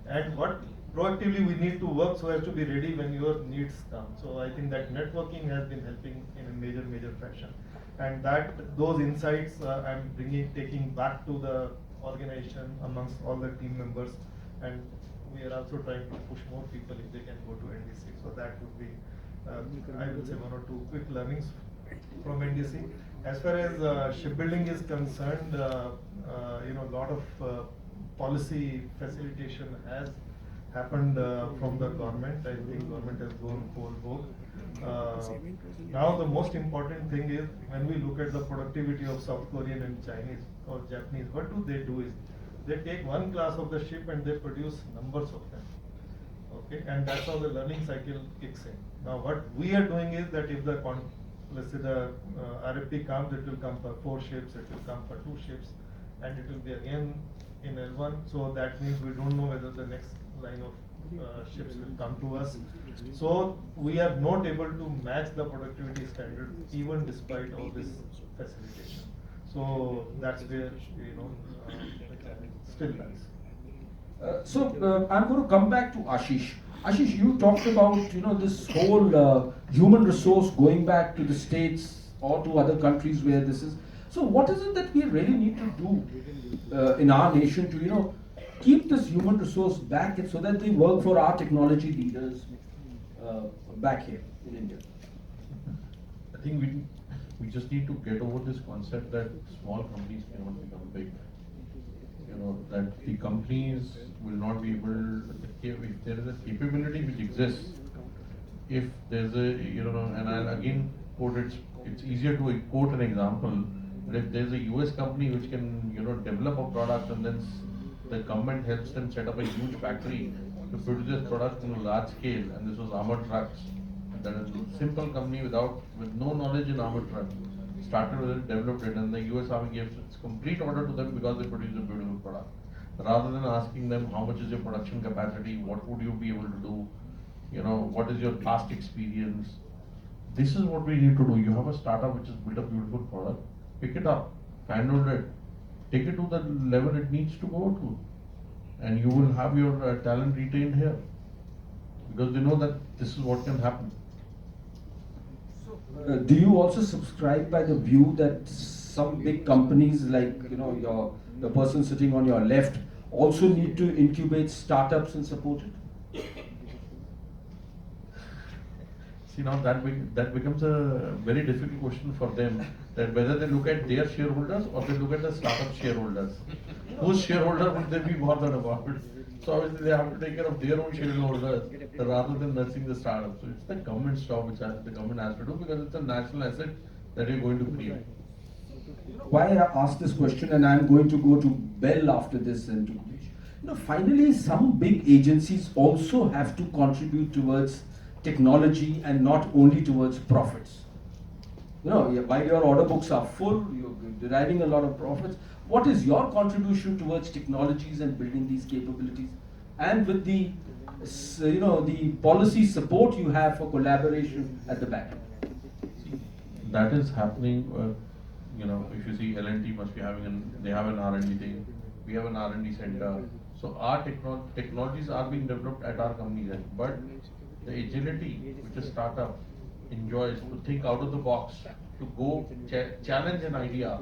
and what proactively we need to work so as to be ready when your needs come. So I think that networking has been helping in a major fashion. And those insights I'm taking back to the organization amongst all the team members, and we are also trying to push more people if they can go to NDC. So that would be, I would say, 1 or 2 quick learnings from NDC. As far as shipbuilding is concerned, you know, a lot of policy facilitation has happened from the government. I think government has gone full board. Now the most important thing is, when we look at the productivity of South Korean and Chinese or Japanese, what do is they take one class of the ship and they produce numbers of them. Okay, and that's how the learning cycle kicks in. Now, what we are doing is that if the let's say the RFP comes, it will come for 4 ships, it will come for 2 ships, and it will be again in L1. So that means we don't know whether the next line of ships will come to us. So we are not able to match the productivity standard even despite all this facilitation. So that's where the challenge still lies. I'm going to come back to Ashish. Ashish, you talked about this whole human resource going back to the states or to other countries where this is. So what is it that we really need to do in our nation to keep this human resource back so that they work for our technology leaders back here in India? I think we just need to get over this concept that small companies cannot become big. That the companies will not be able, if there is a capability which exists, if there's a, and I'll again quote it's easier to quote an example, but if there's a US company which can, develop a product and then the government helps them set up a huge factory to produce this product on a large scale, and this was armored trucks. That is a simple company with no knowledge in armored trucks, started with it, developed it, and the US Army gave its complete order to them because they produced a beautiful product. Rather than asking them how much is your production capacity, what would you be able to do, what is your past experience. This is what we need to do. You have a startup which has built a beautiful product, pick it up, handle it, take it to the level it needs to go to, and you will have your talent retained here because they know that this is what can happen. Do you also subscribe by the view that some big companies like the person sitting on your left also need to incubate startups and support it? See, now that becomes a very difficult question for them, that whether they look at their shareholders or they look at the startup shareholders. Whose shareholder would they be bothered about? So obviously they have to take care of their own shareholders rather than nursing the startup. So it's the government's job which the government has to do because it's a national asset that you're going to create. Why I asked this question, and I'm going to go to Bell after this and to Kamesh. Finally, some big agencies also have to contribute towards technology and not only towards profits. While your order books are full, you're deriving a lot of profits. What is your contribution towards technologies and building these capabilities? And with the the policy support you have for collaboration at the back end. That is happening. If you see L&T must be they have an R&D thing. We have an R&D center. So our technologies are being developed at our company's end. But the agility which a startup enjoys to think out of the box, to go challenge an idea,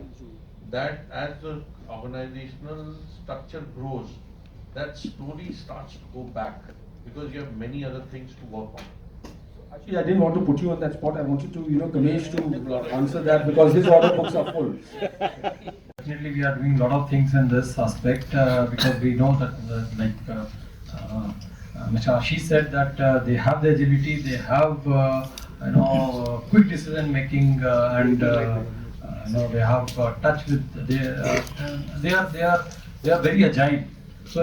that as the organizational structure grows, that slowly starts to go back because you have many other things to work on. Actually, I didn't want to put you on that spot. I wanted to, Kamesh to answer that because his order books are full. Definitely, we are doing a lot of things in this aspect because we know that, Mr. Ashish said that they have the agility, they have quick decision making, and they have touch with they are very agile. So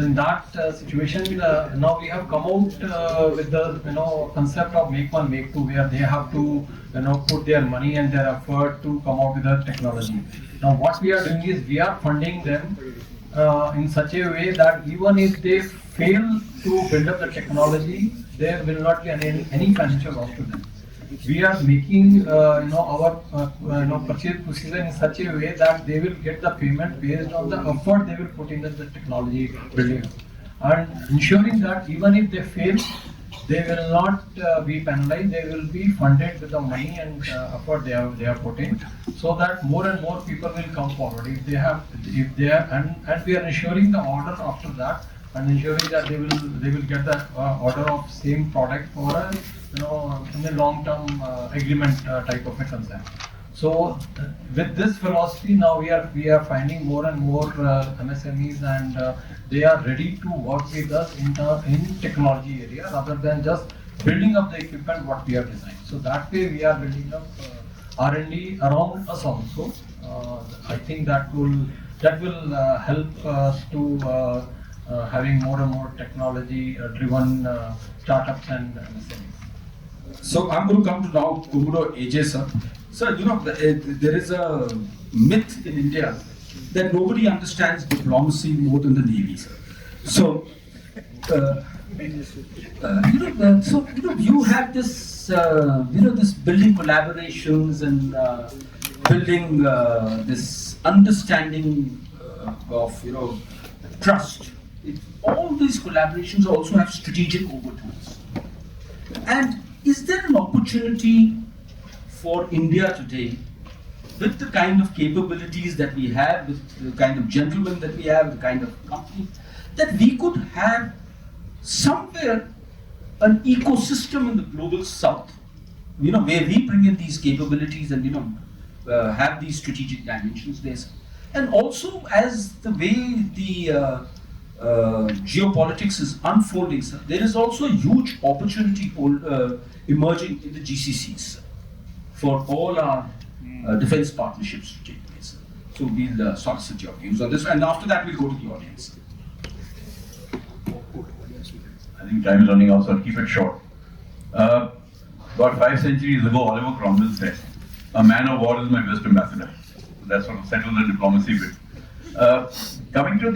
in that situation, now we have come out with the concept of make one, make two, where they have to put their money and their effort to come out with the technology. Now what we are doing is we are funding them in such a way that even if they fail to build up the technology, there will not be any financial loss to them. We are making our purchase procedure in such a way that they will get the payment based on the effort they will put in the technology building, and ensuring that even if they fail, they will not be penalized. They will be funded with the money and effort they have put in, so that more and more people will come forward if they are, and we are ensuring the order after that, and ensuring that they will get the order of same product for a in a long-term agreement type of a concept. So with this philosophy, now we are finding more and more MSMEs, and they are ready to work with us in technology area rather than just building up the equipment what we have designed. So that way we are building up R&D around us also. I think that will help us to having more and more technology-driven startups and MSMEs. So I'm going to come to now Kumuro AJ sir. Sir, you know, there is a myth in India that nobody understands diplomacy more than the Navy, sir. So, you have this, this building collaborations and building this understanding of, trust. All these collaborations also have strategic overtones. And is there an opportunity for India today, with the kind of capabilities that we have, with the kind of gentlemen that we have, the kind of company, that we could have somewhere an ecosystem in the global south, where we bring in these capabilities and have these strategic dimensions there. And also, as the way the geopolitics is unfolding, sir, there is also a huge opportunity emerging in the GCCs for all our defense partnerships to take place. So we'll solicit your views on this, and after that we'll go to the audience. I think time is running out, so I'll keep it short. About 5 centuries ago, Oliver Cromwell said, "A man of war is my best ambassador." So that sort of settles the diplomacy bit. Coming to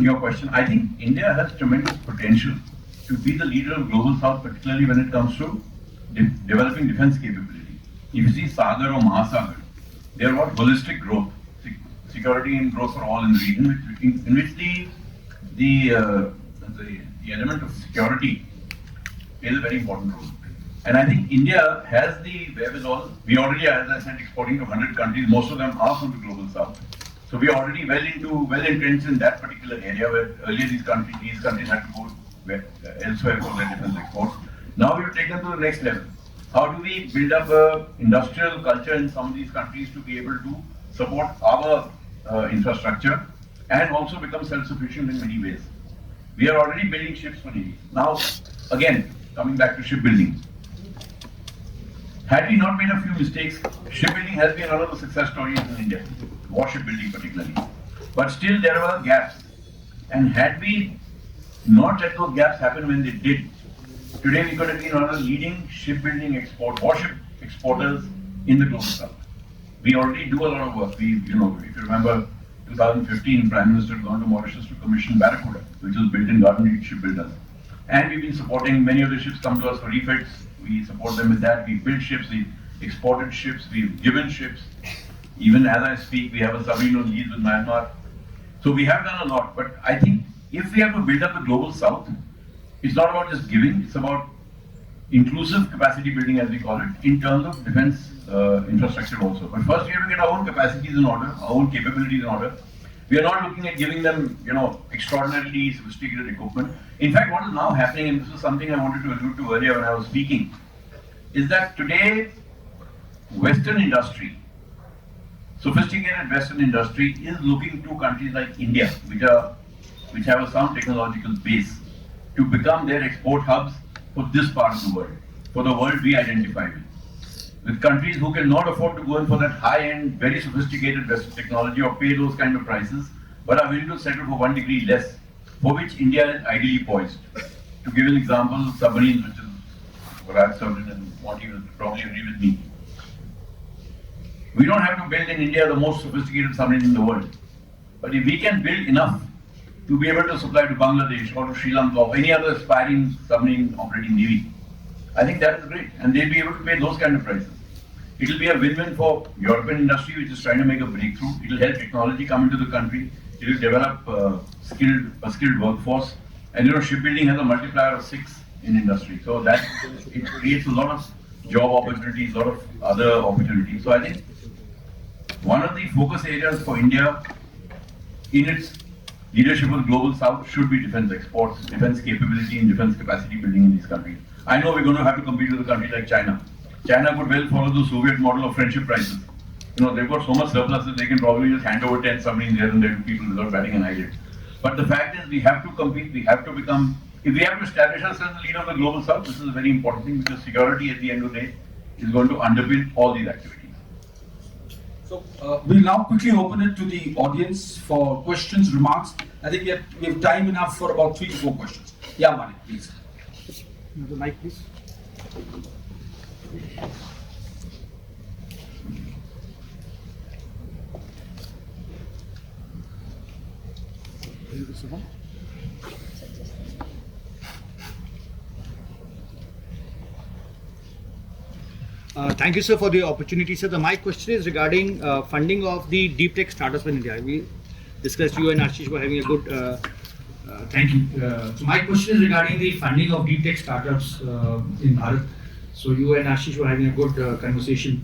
your question, I think India has tremendous potential to be the leader of global south, particularly when it comes to developing defense capability. If you see Sagar or Mahasagar, they are about holistic growth, security and growth for all in the region, in which the element of security plays a very important role. And I think India has the wherewithal. We already are, as I said, exporting to 100 countries. Most of them are from the global south. So we are already well entrenched in that particular area where earlier these countries had to go elsewhere for their defense exports. Now we have taken to the next level. How do we build up an industrial culture in some of these countries to be able to support our infrastructure and also become self-sufficient in many ways? We are already building ships for Navy. Now, again, coming back to shipbuilding. Had we not made a few mistakes, shipbuilding has been one of the success stories in India, warship building particularly. But still there were gaps. And had we not let those gaps happen when they did, today we could have been one of the leading shipbuilding warship exporters in the global south. We already do a lot of work. If you remember, 2015, Prime Minister had gone to Mauritius to commission Barracuda, which was built in Garden Reach Shipbuilders. And we've been supporting many of the ships come to us for refits. We support them with that. We built ships, we exported ships, we've given ships. Even as I speak, we have a submarine on lease with Myanmar. So we have done a lot. But I think if we have to build up the global south, it's not about just giving, it's about inclusive capacity building, as we call it, in terms of defense infrastructure also. But first we have to get our own capacities in order, our own capabilities in order. We are not looking at giving them, extraordinarily sophisticated equipment. In fact, what is now happening, and this is something I wanted to allude to earlier when I was speaking, is that today, Western industry, sophisticated Western industry is looking to countries like India, which have a sound technological base, to become their export hubs for this part of the world, for the world we identify with countries who cannot afford to go in for that high-end, very sophisticated Western technology or pay those kind of prices, but are willing to settle for 1 degree less, for which India is ideally poised. To give an example, submarines, which is what I've served in, and Monty will probably agree with me. We don't have to build in India the most sophisticated submarine in the world, but if we can build enough to be able to supply to Bangladesh or to Sri Lanka or any other aspiring submarine operating navy, I think that is great, and they'll be able to pay those kind of prices. It will be a win-win for European industry, which is trying to make a breakthrough. It will help technology come into the country. It will develop a skilled workforce. And shipbuilding has a multiplier of 6 in industry, so that it creates a lot of job opportunities, a lot of other opportunities. So I think one of the focus areas for India in its leadership of the global south should be defense exports, defense capability and defense capacity building in these countries. I know we're going to have to compete with a country like China. China could well follow the Soviet model of friendship prices. They've got so much surplus that they can probably just hand over 10 submarines here and there to people without batting an eyelid. But the fact is, we have to compete, we have to become, if we have to establish ourselves as the leader of the global south, this is a very important thing, because security at the end of the day is going to underpin all these activities. So we'll now quickly open it to the audience for questions, remarks. I think we have time enough for about 3 to 4 questions. Yeah, Mani, please. The mic, please. Thank you, sir, for the opportunity, sir. My question is regarding funding of the deep tech startups in India. We discussed, you and Ashish were having a good. Thank you. So my question is regarding the funding of deep tech startups in Bharat. So you and Ashish were having a good conversation.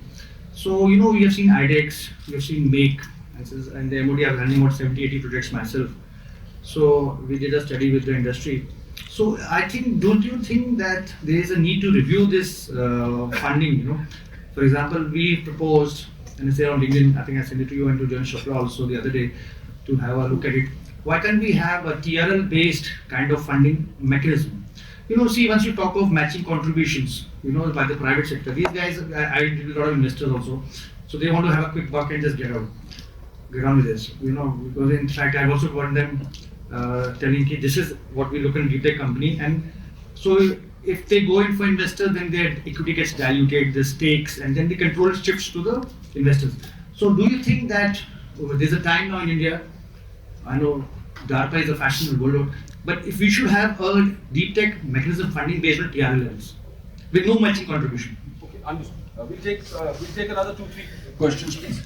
So we have seen IDEX, we have seen Make, and the MOD are running about 70-80 projects myself. So we did a study with the industry. So I think, don't you think that there is a need to review this funding? For example, we proposed, and it's there on LinkedIn. I think I sent it to you and to Jan Chopra also the other day to have a look at it. Why can't we have a TRL-based kind of funding mechanism? See, once you talk of matching contributions, by the private sector, these guys, I did a lot of investors also, so they want to have a quick buck and just get on with this. Because in fact, I've also got them telling that this is what we look in deep tech company, and so if they go in for investors, then their equity gets diluted, the stakes, and then the control shifts to the investors. So do you think that there's a time now in India? I know DARPA is a fashionable word, but if we should have a deep tech mechanism funding based on TRL levels with no matching contribution. Okay, understood. We'll take another 2-3 questions, please.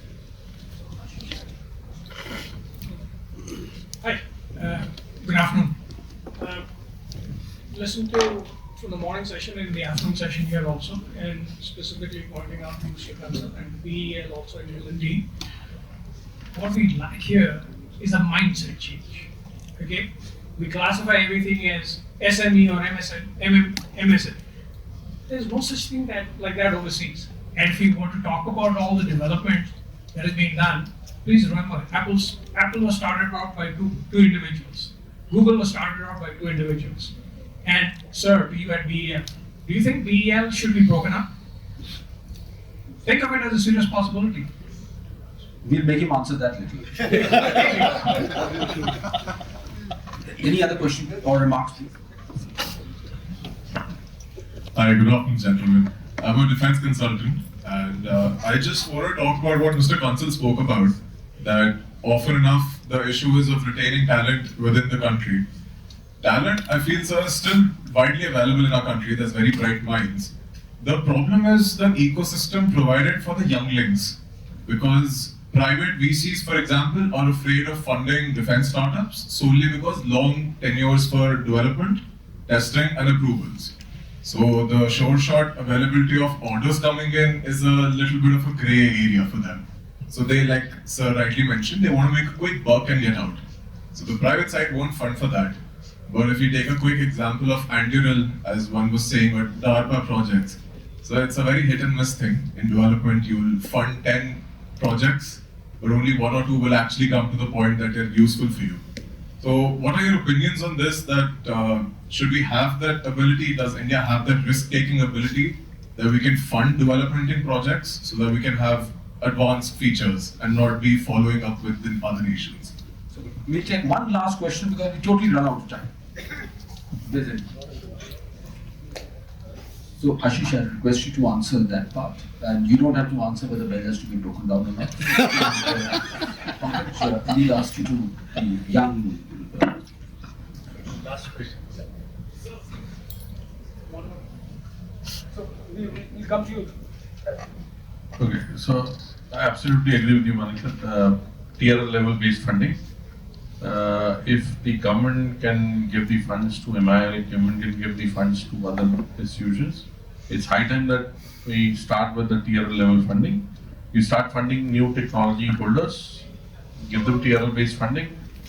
Hi, good afternoon. Listen to from the morning session and the afternoon session here also, and specifically pointing out to Mr. Kalam and BEL also in L&D. What we lack here is a mindset change. Okay, we classify everything as SME or MSN. There's no such thing like that overseas. And if you want to talk about all the development that is being done, please remember, Apple was started out by two individuals. Google was started out by 2 individuals. And sir, to you at BEL, do you think BEL should be broken up? Think of it as a serious possibility. We'll make him answer that little. Any other question or remarks, please? Hi, good afternoon, gentlemen. I'm a defense consultant, and I just want to talk about what Mr. Consul spoke about, that often enough the issue is of retaining talent within the country. Talent, I feel, sir, is still widely available in our country. There's very bright minds. The problem is the ecosystem provided for the younglings, because private VCs, for example, are afraid of funding defense startups solely because long tenures for development, testing, and approvals. So the sure shot availability of orders coming in is a little bit of a grey area for them. So they, like Sir rightly mentioned, they want to make a quick buck and get out. So the private side won't fund for that. But if you take a quick example of Anduril, as one was saying, or DARPA projects, so it's a very hit and miss thing. In development, you will fund 10 projects, but only 1 or 2 will actually come to the point that they're useful for you. So what are your opinions on this, that should we have that ability, does India have that risk-taking ability, that we can fund development in projects so that we can have advanced features and not be following up with the other nations? So we'll take one last question because we totally run out of time. So Ashish, I request you to answer that part, and you don't have to answer whether bell has to be broken down or not. Pankaj, we'll ask you to be young. Last question. So we'll come to you. Okay, so I absolutely agree with you, Manisha. TRL level based funding. If the government can give the funds to MI, or if government can give the funds to other institutions, it's high time that we start with the TRL level funding. You start funding new technology holders, give them TRL based funding.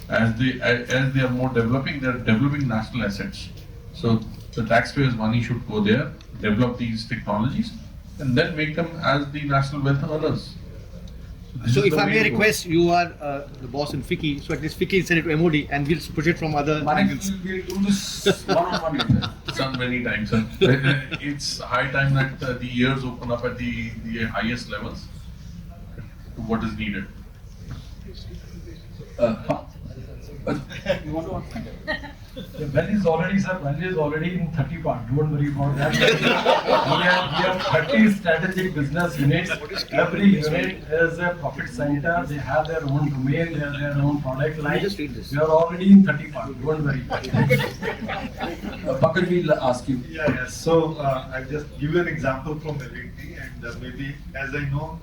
As they are more developing, they are developing national assets. So the taxpayers' money should go there, develop these technologies, and then make them as the national wealth earners. So if I may request, you are the boss in FICCI, so at least FICCI send it to MOD and we'll push it from other angles. We'll do this one-on-one. Done many times, sir. It's high time that the ears open up at the highest levels. to what is needed? You want to answer? The well is already, sir, well is already in 30 parts. Don't worry about that. we have 30 strategic business units. Every unit is a profit center. They have their own domain, they have their own product line. We are already in 30 parts. Don't worry. Pankaj will ask you. Yeah. So I'll just give you an example from L&T, and maybe as I know,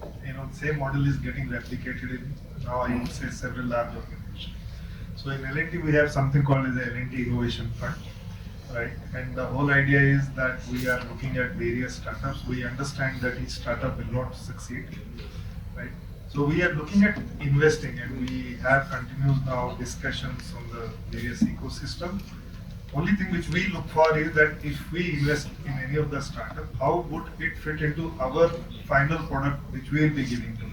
same model is getting replicated in now I would say several large organizations. So in L&T we have something called as the L&T Innovation Fund, right? And the whole idea is that we are looking at various startups. We understand that each startup will not succeed, right? So we are looking at investing, and we have continuous now discussions on the various ecosystem. Only thing which we look for is that if we invest in any of the startup, how would it fit into our final product which we will be giving to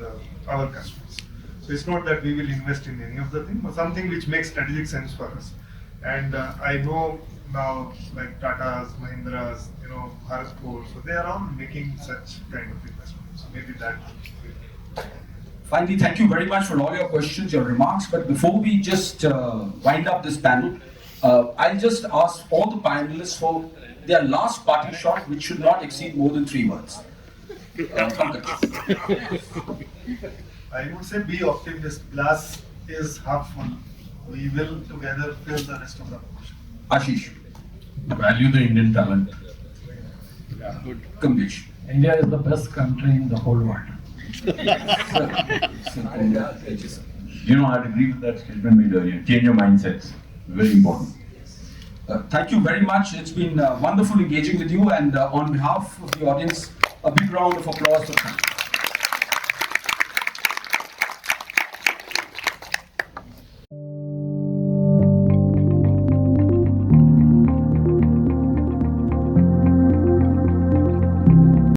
our customers. So it's not that we will invest in any of the thing, but something which makes strategic sense for us. And I know now like Tata's, Mahindra's, Bharat Forge, so they are all making such kind of investments. So maybe that. Finally, thank you very much for all your questions, your remarks. But before we just wind up this panel, I'll just ask all the panelists for their last parting shot, which should not exceed more than 3 words. I would say be optimistic. Glass is half full. We will together fill the rest of the portion. Ashish. Value the Indian talent. Kamlesh. India is the best country in the whole world. I'd agree with that statement made earlier. Change your mindsets. Very important. Thank you very much. It's been wonderful engaging with you, and on behalf of the audience, a big round of applause for Kalam.